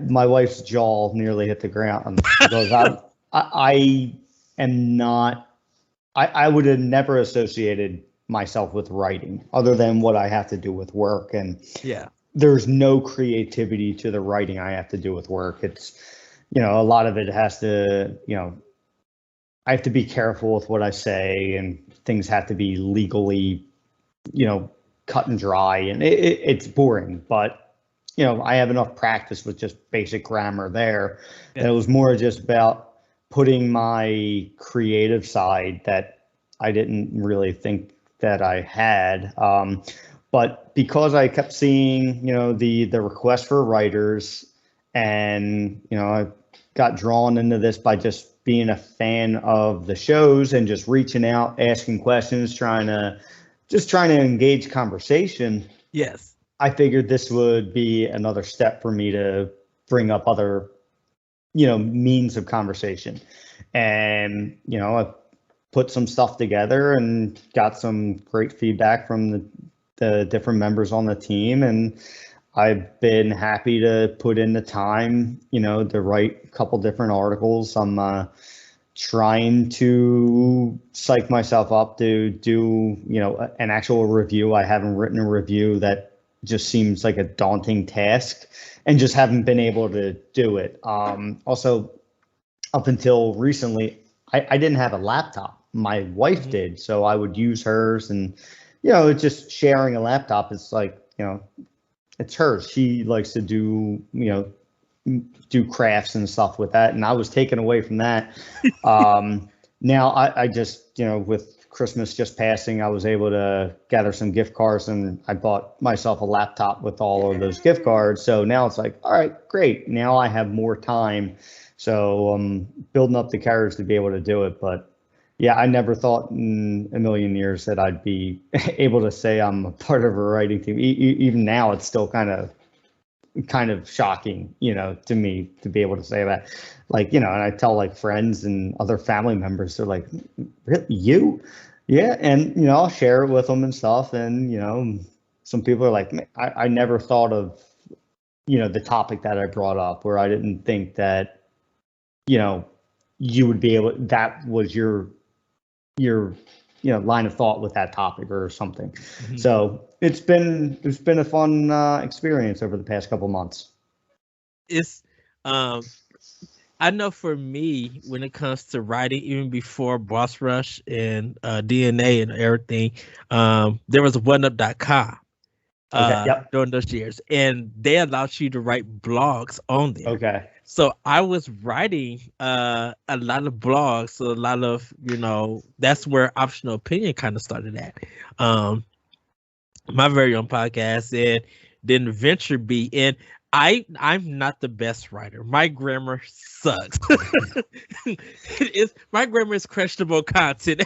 my wife's jaw nearly hit the ground because I am not. I would have never associated myself with writing other than what I have to do with work. And there's no creativity to the writing I have to do with work. It's, a lot of it has to, I have to be careful with what I say, and things have to be legally, cut and dry, and it's boring, but, I have enough practice with just basic grammar there. Yeah. And it was more just about putting my creative side that I didn't really think that I had. But because I kept seeing, the request for writers, and, I got drawn into this by just being a fan of the shows and just reaching out, asking questions, trying to engage conversation. Yes. I figured this would be another step for me to bring up other means of conversation. And, I put some stuff together and got some great feedback from the different members on the team. And I've been happy to put in the time, to write a couple different articles. I'm trying to psych myself up to do, an actual review. I haven't written a review. That just seems like a daunting task, and just haven't been able to do it. Also, up until recently, I didn't have a laptop. My wife did, so I would use hers, and it's just sharing a laptop. It's like, it's hers. She likes to do crafts and stuff with that, and I was taken away from that. Now I just, with Christmas just passing, I was able to gather some gift cards, and I bought myself a laptop with all of those gift cards. So now it's like, all right, great. Now I have more time. So I'm building up the courage to be able to do it. But yeah, I never thought in a million years that I'd be able to say I'm a part of a writing team. Even now, it's still kind of shocking, to me, to be able to say that. Like, and I tell like friends and other family members, they're like, really, you? Yeah. And, I'll share it with them and stuff. And, some people are like, I never thought of, the topic that I brought up, where I didn't think that, you would be able, that was your line of thought with that topic or something. Mm-hmm. So it's been a fun experience over the past couple months. It's I know for me, when it comes to writing, even before Boss Rush and DNA and everything, there was OneUp.com Okay. Yep. during those years, and they allowed you to write blogs on there. Okay. So I was writing a lot of blogs, so a lot of that's where Optional Opinion kind of started at. Um, my very own podcast, and then Venture Beat. And I'm not the best writer. My grammar sucks. My grammar is questionable content.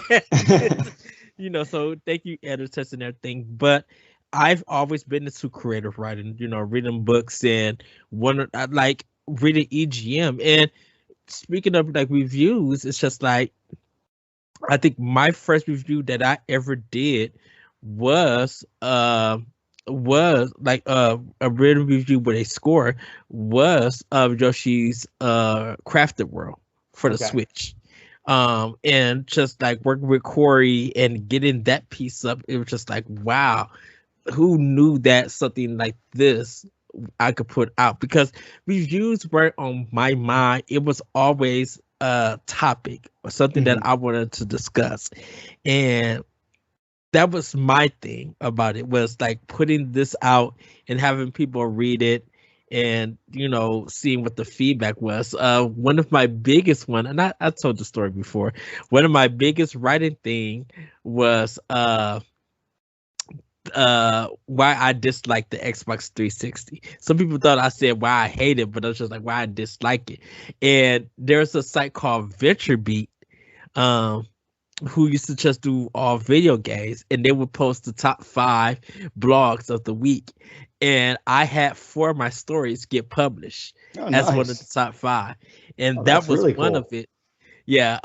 So thank you, editors and everything. But I've always been into creative writing, reading books and like reading EGM. And speaking of like reviews, it's just like I think my first review that I ever did was like a written review with a score was of Yoshi's Crafted World for the Okay. Switch. And just like working with Corey and getting that piece up, it was just like, wow, who knew that something like this I could put out? Because reviews weren't on my mind. It was always a topic or something that I wanted to discuss. And that was my thing about it, was like putting this out and having people read it and seeing what the feedback was. One of my biggest one, and I told the story before, one of my biggest writing thing was why I disliked the Xbox 360. Some people thought I said why I hate it, but I was just like why I dislike it. And there's a site called VentureBeat, who used to just do all video games, and they would post the top 5 blogs of the week. And I had 4 of my stories get published as one of the top 5. And that was really one of it. Yeah.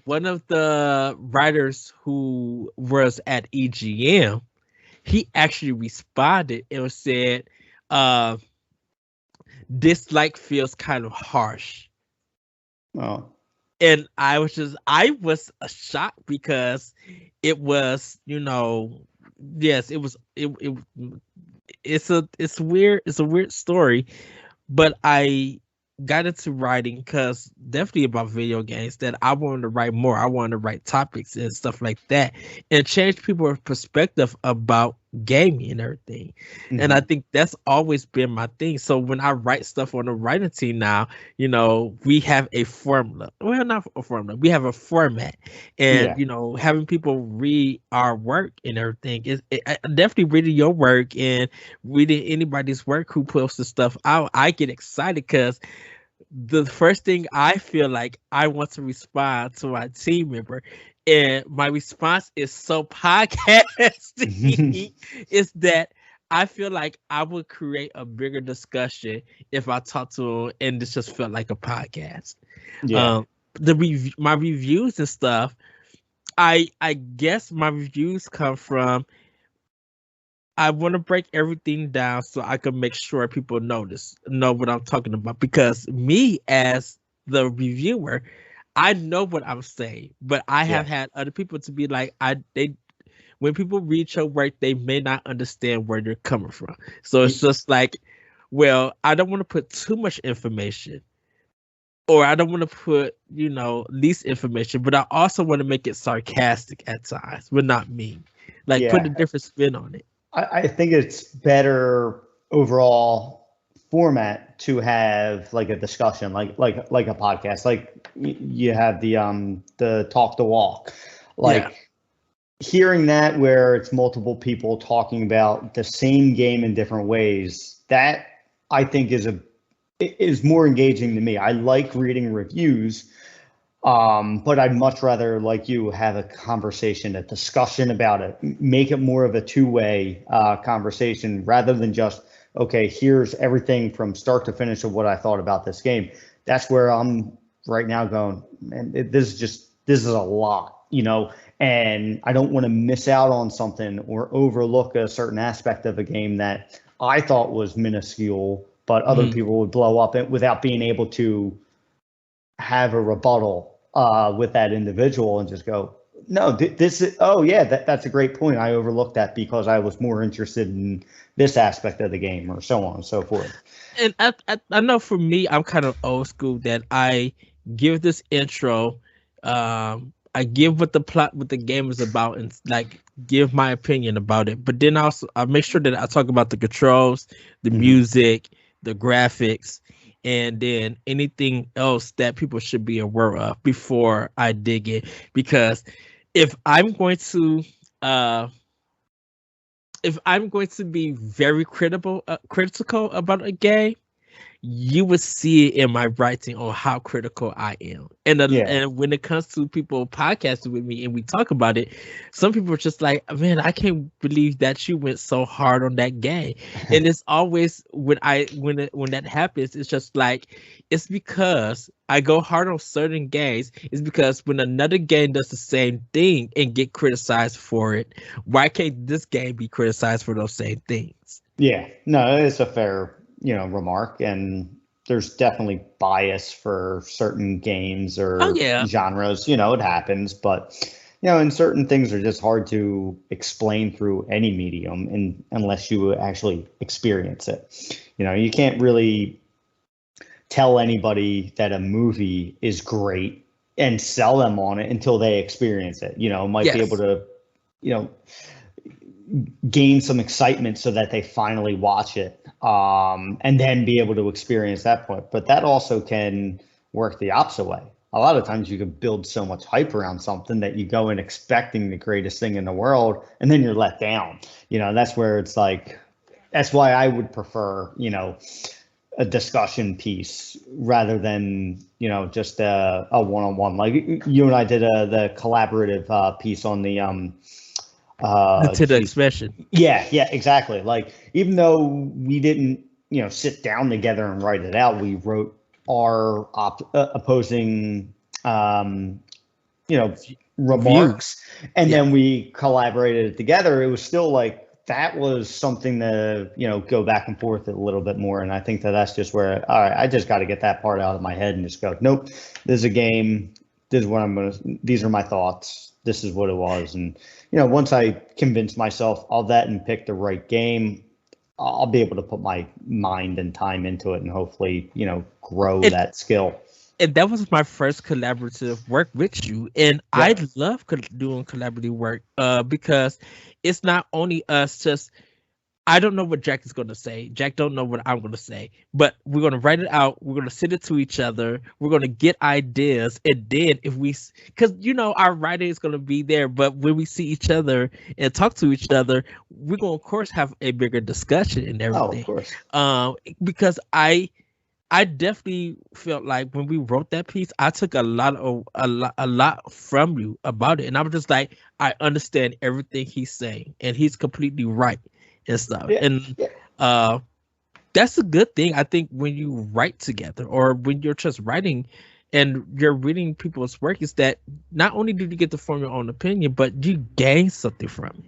One of the writers who was at EGM, he actually responded and said, dislike feels kind of harsh. Oh. And I was shocked because it was, yes, it's weird. It's a weird story, but I got into writing because definitely about video games, that I wanted to write more. I wanted to write topics and stuff like that and change people's perspective about gaming and everything. And I think that's always been my thing. So when I write stuff on the writing team now, we have a formula. Well, not a formula. We have a format. And, having people read our work and everything is definitely reading your work and reading anybody's work who posts the stuff out. I get excited because the first thing I feel like I want to respond to my team member, and my response is so podcasty, is that I feel like I would create a bigger discussion if I talked to him and this just felt like a podcast. Yeah. My reviews and stuff, I guess my reviews come from, I want to break everything down so I can make sure people know what I'm talking about. Because me as the reviewer, I know what I'm saying, but I have had other people to be like, when people read your work, they may not understand where you're coming from. So it's just like, well, I don't want to put too much information, or I don't want to put, least information, but I also want to make it sarcastic at times, but not mean. Like put a different spin on it. I think it's better overall format to have like a discussion, like a podcast, like you have the talk the walk, hearing that where it's multiple people talking about the same game in different ways. That I think is more engaging to me. I like reading reviews. But I'd much rather, like you, have a conversation, a discussion about it, make it more of a two-way conversation rather than just, okay, here's everything from start to finish of what I thought about this game. That's where I'm right now going, man, this is a lot, and I don't want to miss out on something or overlook a certain aspect of a game that I thought was minuscule, but other people would blow up without being able to have a rebuttal with that individual and just go, No, this is, oh yeah, that's a great point. I overlooked that because I was more interested in this aspect of the game, or so on and so forth. And I know for me, I'm kind of old school that I give this intro, I give what the plot, what the game is about, and like give my opinion about it. But then also I make sure that I talk about the controls, the Mhm. music, the graphics, and then anything else that people should be aware of before I dig in. Because if I'm going to uh if I'm going to be very critical about a game, you would see it in my writing on how critical I am. Yeah. And when it comes to people podcasting with me and we talk about it, some people are just like, man, I can't believe that you went so hard on that game. And it's always when that happens, it's just like it's because I go hard on certain games. It's because when another game does the same thing and get criticized for it, why can't this game be criticized for those same things? Yeah, no, it's a fair, remark, and there's definitely bias for certain games Oh or yeah. genres. It happens, but and certain things are just hard to explain through any medium, and unless you actually experience it. You can't really tell anybody that a movie is great and sell them on it until they experience it. Might be able Yes. to, you know, gain some excitement so that they finally watch it, and then be able to experience that point. But that also can work the opposite way. A lot of times you can build so much hype around something that you go in expecting the greatest thing in the world, and then you're let down. That's where it's like, that's why I would prefer, a discussion piece rather than, just a one-on-one. Like you and I did the collaborative piece on the To the geez. expression. Yeah, exactly. Like, even though we didn't, sit down together and write it out, we wrote our opposing, you know, Views. remarks, and Yeah. then we collaborated it together. It was still like, that was something to, go back and forth a little bit more. And I think that's just where, all right, I just got to get that part out of my head and just go, nope, this is a game. This is what these are my thoughts. This is what it was. And, once I convince myself of that and pick the right game, I'll be able to put my mind and time into it and hopefully, grow that skill. And that was my first collaborative work with you, and I Yep. love doing collaborative work because it's not only us. Just I don't know what Jack is going to say. Jack don't know what I'm going to say, but we're going to write it out. We're going to send it to each other. We're going to get ideas, and then if we, because our writing is going to be there, but when we see each other and talk to each other, we're going to of course have a bigger discussion and Oh, of everything. course. Because I definitely felt like when we wrote that piece, I took a lot from you about it, and I was just like, I understand everything he's saying, and he's completely right and stuff. Yeah. And Yeah. that's a good thing. I think when you write together, or when you're just writing, and you're reading people's work, is that not only do you get to form your own opinion, but you gain something from it.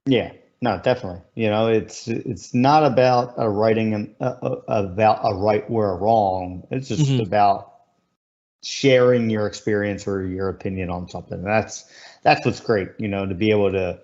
Yeah, no, definitely. It's not about a writing and about a right or a wrong. It's just Mhm. about sharing your experience or your opinion on something. That's what's great. To be able to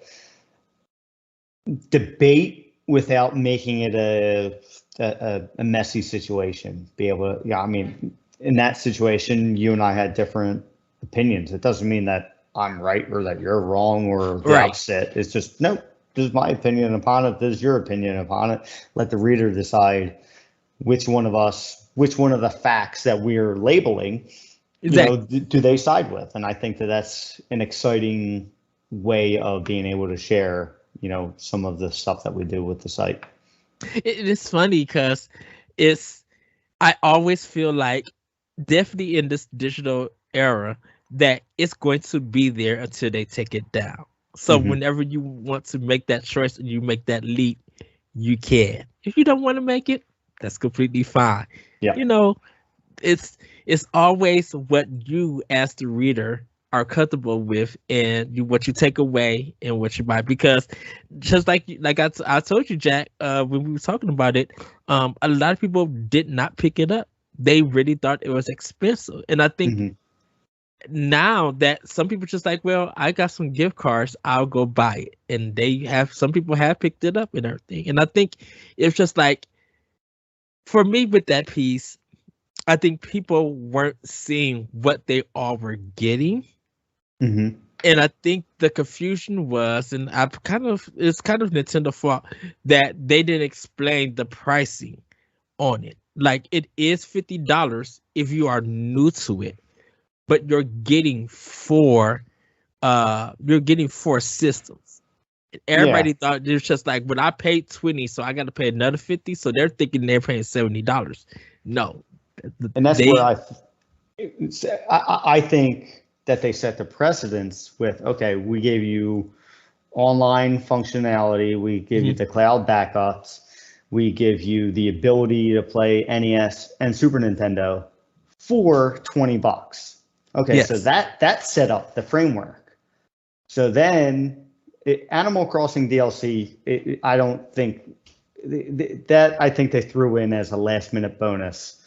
debate without making it a messy situation. Be able to, yeah. I mean, in that situation, you and I had different opinions. It doesn't mean that I'm right or that you're wrong or the Right. opposite. It's just, nope, this is my opinion upon it. This is your opinion upon it. Let the reader decide which one of the facts that we're labeling, Exactly. do they side with? And I think that's an exciting way of being able to share, some of the stuff that we do with the site. It is funny because it's I always feel like, definitely in this digital era, that it's going to be there until they take it down. So Mm-hmm. whenever you want to make that choice and you make that leap, you can. If you don't want to make it, that's completely fine. Yeah. You know, it's it's always what you as the reader are comfortable with, and what you take away and what you buy. Because just like I told you, Jack, when we were talking about it, a lot of people did not pick it up. They really thought it was expensive, and I think Mm-hmm. now that some people just like, well, I got some gift cards, I'll go buy it. And some people have picked it up and everything. And I think it's just like, for me with that piece, I think people weren't seeing what they all were getting. Mm-hmm. And I think the confusion was, and it's kind of Nintendo fault that they didn't explain the pricing on it. Like, it is $50 if you are new to it, but you're getting four systems. Yeah. Everybody thought it's just like, when I paid 20, so I got to pay another 50. So they're thinking they're paying $70. No, And that's they where I think that they set the precedence with, okay, we gave you online functionality, we give you the cloud backups, we give you the ability to play NES and Super Nintendo for $20. Okay, Yes. so that set up the framework. So then Animal Crossing DLC, I don't think that, I think they threw in as a last minute bonus.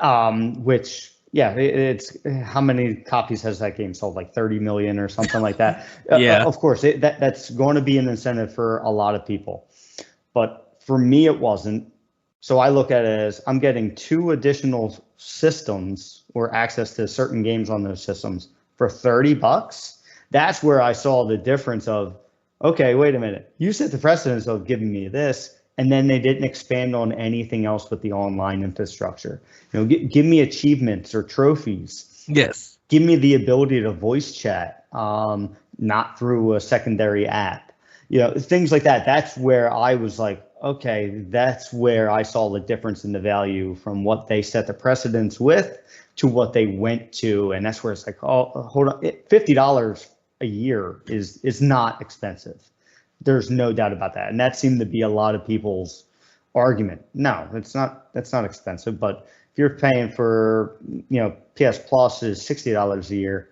Which, yeah, it's how many copies has that game sold? Like 30 million or something like that. Yeah. Of course, that's going to be an incentive for a lot of people. But for me, it wasn't. So I look at it as, I'm getting 2 additional systems or access to certain games on those systems for $30. That's where I saw the difference of, okay, wait a minute. You set the precedence of giving me this, and then they didn't expand on anything else with the online infrastructure. Give me achievements or trophies. Yes. Give me the ability to voice chat, not through a secondary app. Things like that. That's where I was like, okay, that's where I saw the difference in the value from what they set the precedence with to what they went to. And that's where it's like, oh, hold on, $50 a year is not expensive. There's no doubt about that. And that seemed to be a lot of people's argument. No, that's not expensive. But if you're paying for, PS Plus is $60 a year,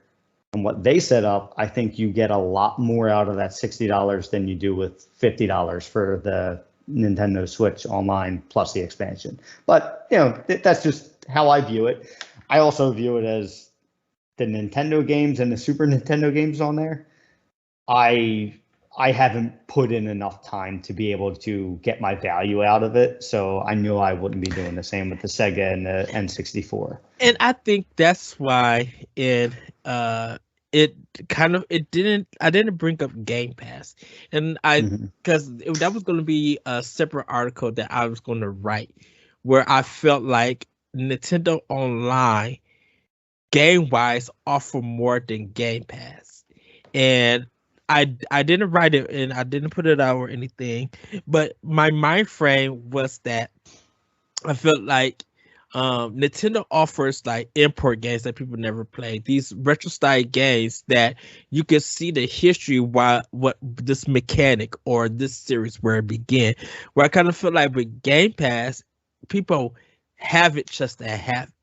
and what they set up, I think you get a lot more out of that $60 than you do with $50 for the Nintendo Switch Online plus the expansion. But, that's just how I view it. I also view it as the Nintendo games and the Super Nintendo games on there. I haven't put in enough time to be able to get my value out of it. So I knew I wouldn't be doing the same with the Sega and the N64. And I think that's why I didn't bring up Game Pass. And because that was going to be a separate article that I was going to write, where I felt like Nintendo Online game wise offer more than Game Pass. And I didn't write it and I didn't put it out or anything, but my mind frame was that I felt like Nintendo offers like import games that people never played. These retro style games that you can see the history why what this mechanic or this series where it began. Where I kind of feel like with Game Pass, people have it just to have it.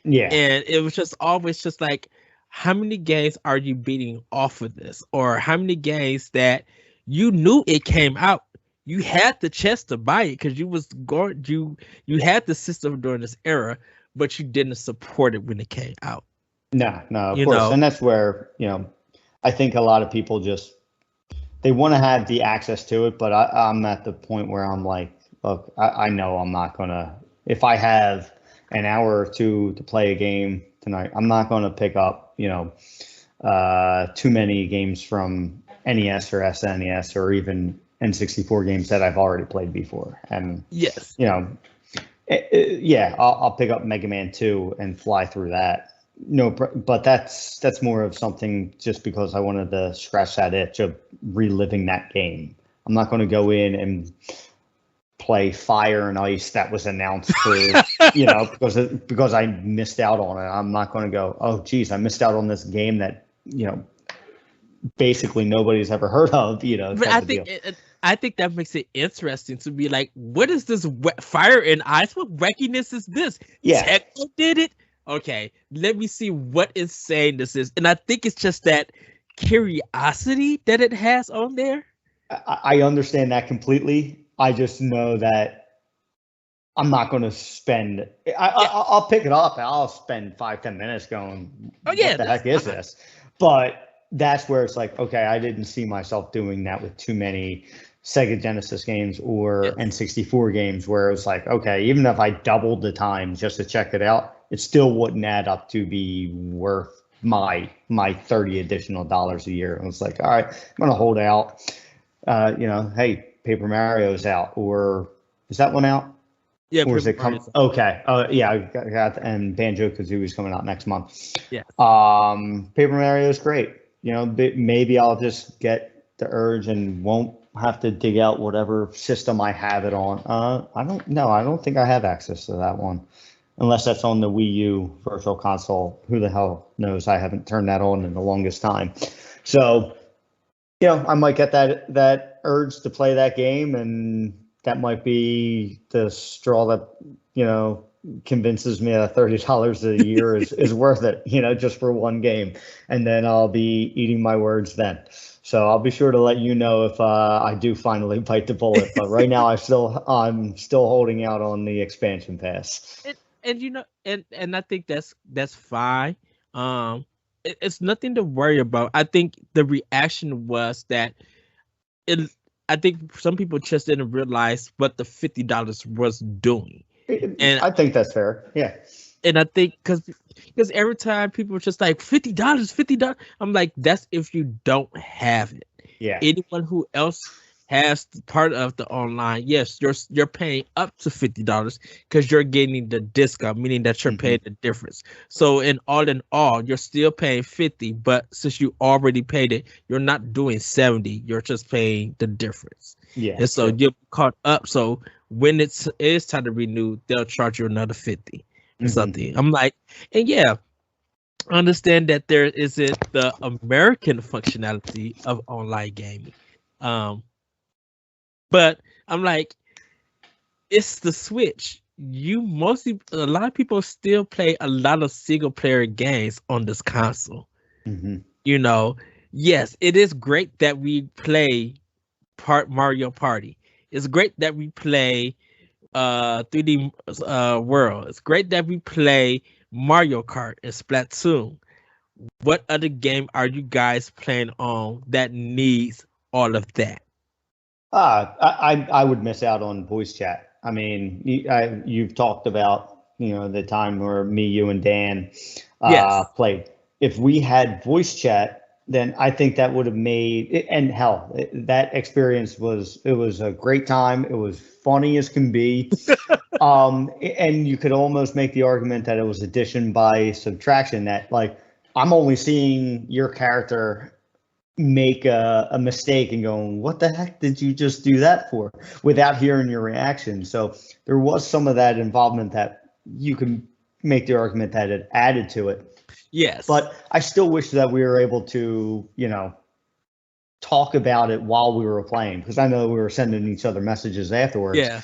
Yeah. And it was just always just like, how many games are you beating off of this? Or how many games that you knew it came out, you had the chance to buy it because you had the system during this era, but you didn't support it when it came out. No, of course. And that's where, I think a lot of people they want to have the access to it, but I'm at the point where I'm like, look, I know I'm not going to, if I have an hour or two to play a game tonight, I'm not going to pick up, too many games from NES or SNES or even N64 games that I've already played before. And yes, I'll pick up Mega Man 2 and fly through that. No, but that's more of something just because I wanted to scratch that itch of reliving that game. I'm not going to go in and play Fire and Ice that was announced for, because I missed out on it. I'm not going to go, oh, geez, I missed out on this game that, basically nobody's ever heard of, But I think that makes it interesting to be like, what is this Fire and Ice? What wackiness is this? Yeah. Tecmo did it? Okay, let me see what insane this is. And I think it's just that curiosity that it has on there. I understand that completely. I just know that I'm not going to spend. I'll pick it up. And I'll spend 5-10 minutes going, Oh yeah, what the heck is this? But that's where it's like, okay, I didn't see myself doing that with too many Sega Genesis games or N64 games, where it was like, okay, even if I doubled the time just to check it out, it still wouldn't add up to be worth my $30 additional a year. And it's like, all right, I'm going to hold out. Hey, Paper Mario's out, or is that one out? Yeah, or is it come? Okay. Yeah, I got and Banjo-Kazooie is coming out next month. Yeah. Paper Mario is great. Maybe I'll just get the urge and won't have to dig out whatever system I have it on. I don't know. I don't think I have access to that one, unless that's on the Wii U Virtual Console. Who the hell knows? I haven't turned that on in the longest time. So, I might get that urge to play that game, and that might be the straw that, convinces me that $30 a year is worth it, just for one game. And then I'll be eating my words then. So I'll be sure to let you know if I do finally bite the bullet. But right now I'm still holding out on the expansion pass. And I think that's fine. It's nothing to worry about. I think the reaction was that I think some people just didn't realize what the $50 was doing. And I think that's fair. Yeah. And I think because every time people are just like $50, I'm like, that's if you don't have it. Yeah. Anyone who else has part of the online, yes, you're paying up to $50 because you're getting the discount, meaning that you're paying the difference. So in all, you're still paying 50, but since you already paid it, you're not doing 70. You're just paying the difference. Yeah. And so you're caught up. So when it is time to renew, they'll charge you another 50 or something. I'm like, and yeah, I understand that there isn't the American functionality of online gaming. But I'm like, it's the Switch. A lot of people still play a lot of single player games on this console. Yes, it is great that we play Mario Party. It's great that we play 3D World. It's great that we play Mario Kart and Splatoon. What other game are you guys playing on that needs all of that? I would miss out on voice chat. I mean, you've talked about, the time where me, you, and Dan played. If we had voice chat, then I think that would have made, and hell, that experience was a great time. It was funny as can be. And you could almost make the argument that it was addition by subtraction, that like, I'm only seeing your character make a mistake and going, what the heck did you just do that for, without hearing your reaction. So there was some of that involvement that you can make the argument that it added to it. Yes. But I still wish that we were able to, talk about it while we were playing, because I know we were sending each other messages afterwards. Yeah.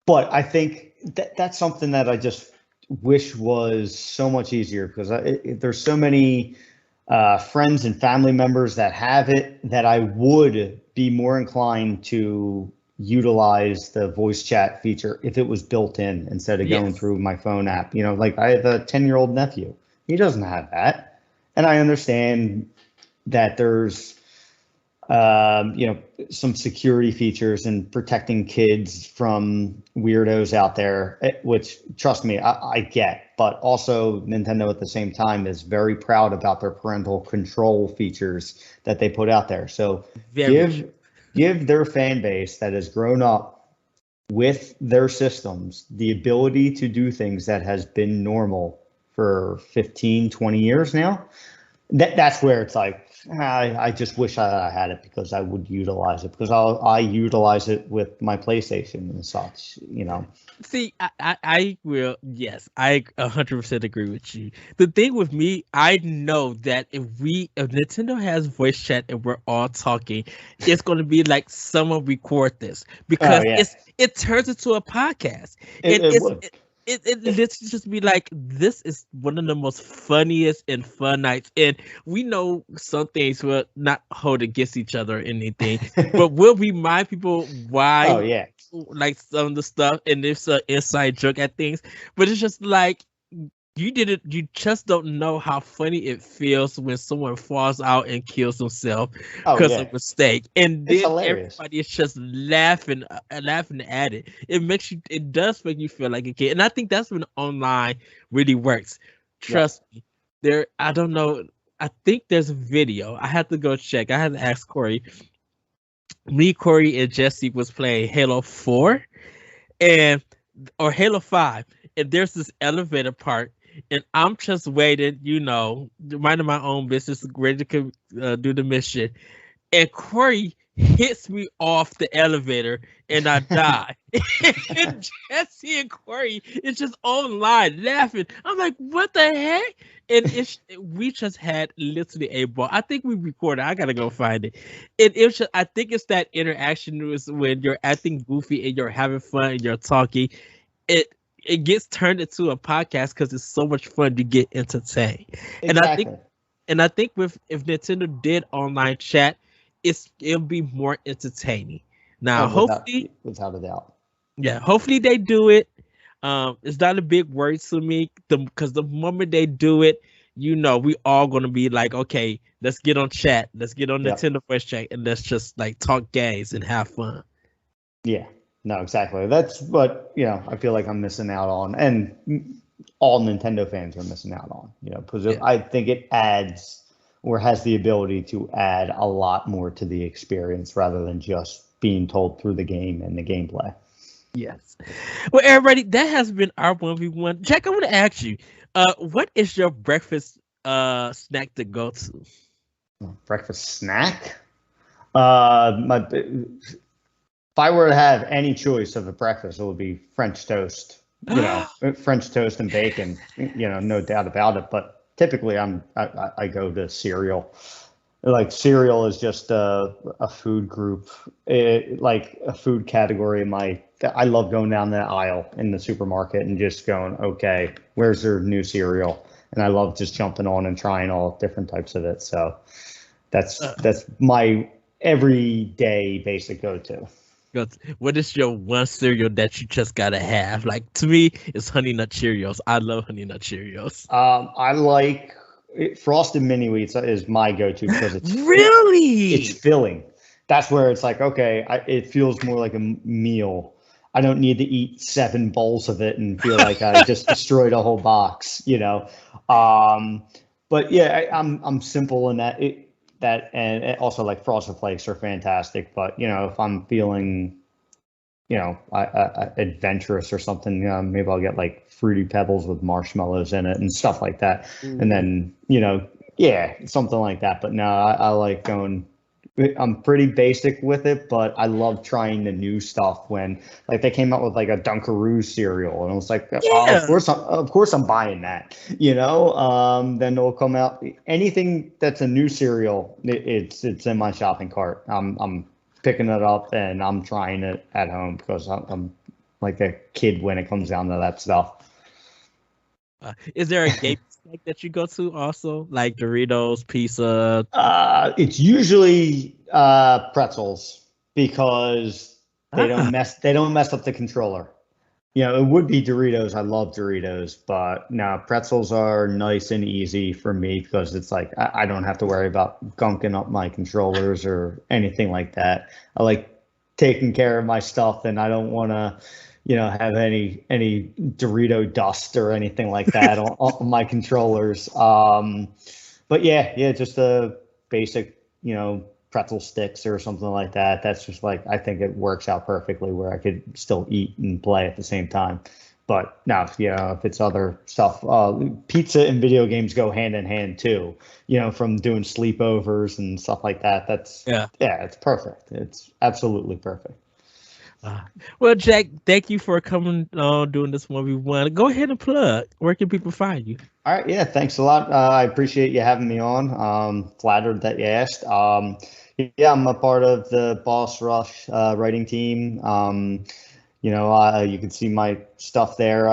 But I think that's something that I just wish was so much easier, because there's so many friends and family members that have it, that I would be more inclined to utilize the voice chat feature if it was built in instead of going through my phone app. Like I have a 10-year-old nephew. He doesn't have that. And I understand that there's, some security features and protecting kids from weirdos out there, which, trust me, I get. But also Nintendo at the same time is very proud about their parental control features that they put out there. So give their fan base that has grown up with their systems the ability to do things that has been normal for 15, 20 years now. That's where it's like, I just wish I had it, because I would utilize it, because I utilize it with my PlayStation and such, See, I will. Yes, I 100% agree with you. The thing with me, I know that if Nintendo has voice chat and we're all talking, it's going to be like someone record this, because it turns into a podcast. It would. it literally just be like, this is one of the most funniest and fun nights. And we know some things will not hold against each other or anything, but we'll remind people Oh why, yeah, like some of the stuff, and it's an inside joke at things. But it's just like, you just don't know how funny it feels when someone falls out and kills himself oh because yeah, of mistake, and it's then hilarious. everybody is just laughing at it. It does make you feel like a kid, and I think that's when online really works. Yep. Trust me. I don't know. I think there's a video. I have to go check. I had to ask Corey. Me, Corey, and Jesse was playing Halo 4, and or Halo 5, and there's this elevator part, and I'm just waiting, minding my own business, ready to do the mission, and Corey hits me off the elevator, and I die. And Jesse and Corey is just online laughing. I'm like, what the heck? And we just had literally a ball. I think we recorded. I gotta go find it. It's just, I think it's that interaction was when you're acting goofy and you're having fun and you're talking. It it gets turned into a podcast because it's so much fun to get entertained. And I think Exactly. and I think with if Nintendo did online chat, it'll be more entertaining. Now, Oh, hopefully, without a doubt. yeah, hopefully they do it. It's not a big worry to me, because the moment they do it, we all gonna be like, okay, let's get on chat, let's get on Yep. Nintendo Voice Chat, and let's just like talk games and have fun. Yeah. No, exactly. That's what, I feel like I'm missing out on, and all Nintendo fans are missing out on, because Yeah. I think it adds or has the ability to add a lot more to the experience rather than just being told through the game and the gameplay. Yes. Well, everybody, that has been our 1v1. Jack, I want to ask you, what is your breakfast snack to go to? Breakfast snack? If I were to have any choice of a breakfast, it would be French toast. French toast and bacon. No doubt about it. But typically, I go to cereal. Like cereal is just a food group, like a food category. I love going down the aisle in the supermarket and just going, okay, where's their new cereal? And I love just jumping on and trying all different types of it. So that's my everyday basic go-to. What is your one cereal that you just gotta have? Like, to me, it's Honey Nut Cheerios. I love Honey Nut Cheerios. I like Frosted Mini Wheats is my go-to because Really? it's filling. That's where it's like, okay, it feels more like a meal. I don't need to eat 7 bowls of it and feel like I just destroyed a whole box, But yeah, I'm simple in that, and also like Frosted Flakes are fantastic. But if I'm feeling, adventurous or something, maybe I'll get like Fruity Pebbles with marshmallows in it and stuff like that. And then, yeah, something like that. But no, I like going. I'm pretty basic with it, but I love trying the new stuff. When like they came out with like a Dunkaroo cereal, and I was like, oh, of course I'm buying that. Then it'll come out anything that's a new cereal. It's in my shopping cart. I'm picking it up and I'm trying it at home because I'm like a kid when it comes down to that stuff. Is there a game snack that you go to also, like Doritos, pizza? It's usually pretzels because they don't mess up the controller. It would be Doritos. I love Doritos, but no, pretzels are nice and easy for me because it's like I don't have to worry about gunking up my controllers or anything like that. I like taking care of my stuff, and I don't want to, have any Dorito dust or anything like that on my controllers. But yeah, just a basic, pretzel sticks or something like that. That's just like, I think it works out perfectly where I could still eat and play at the same time. But now, if it's other stuff, pizza and video games go hand in hand too. From doing sleepovers and stuff like that. It's perfect. It's absolutely perfect. Well, Jack, thank you for coming on doing this 1v1. Go ahead and plug. Where can people find you? All right. Yeah. Thanks a lot. I appreciate you having me on. Flattered that you asked. Yeah, I'm a part of the Boss Rush writing team. You can see my stuff there.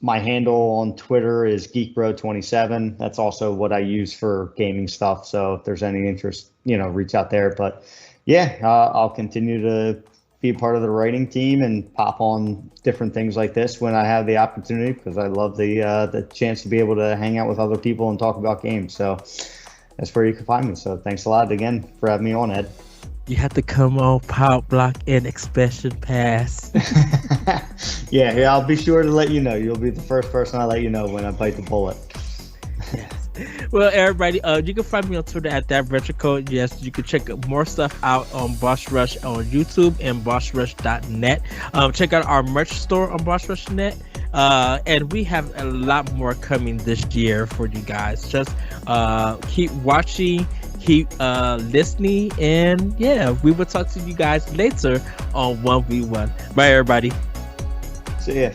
My handle on Twitter is GeekBro27. That's also what I use for gaming stuff. So if there's any interest, reach out there. But yeah, I'll continue to be a part of the writing team and pop on different things like this when I have the opportunity, because I love the chance to be able to hang out with other people and talk about games. So that's where you can find me. So thanks a lot again for having me on, Ed. You have to come on Power Block and Expansion Pass. Yeah, I'll be sure to let you know. You'll be the first person I let you know when I bite the bullet. Yes. Well, everybody, you can find me on Twitter at ThatVentureCode. Yes, you can check more stuff out on Boss Rush on YouTube and BossRush.net. Check out our merch store on BossRush.net. And we have a lot more coming this year for you guys. Just keep watching, keep listening, and yeah, we will talk to you guys later on 1v1. Bye, everybody. See ya.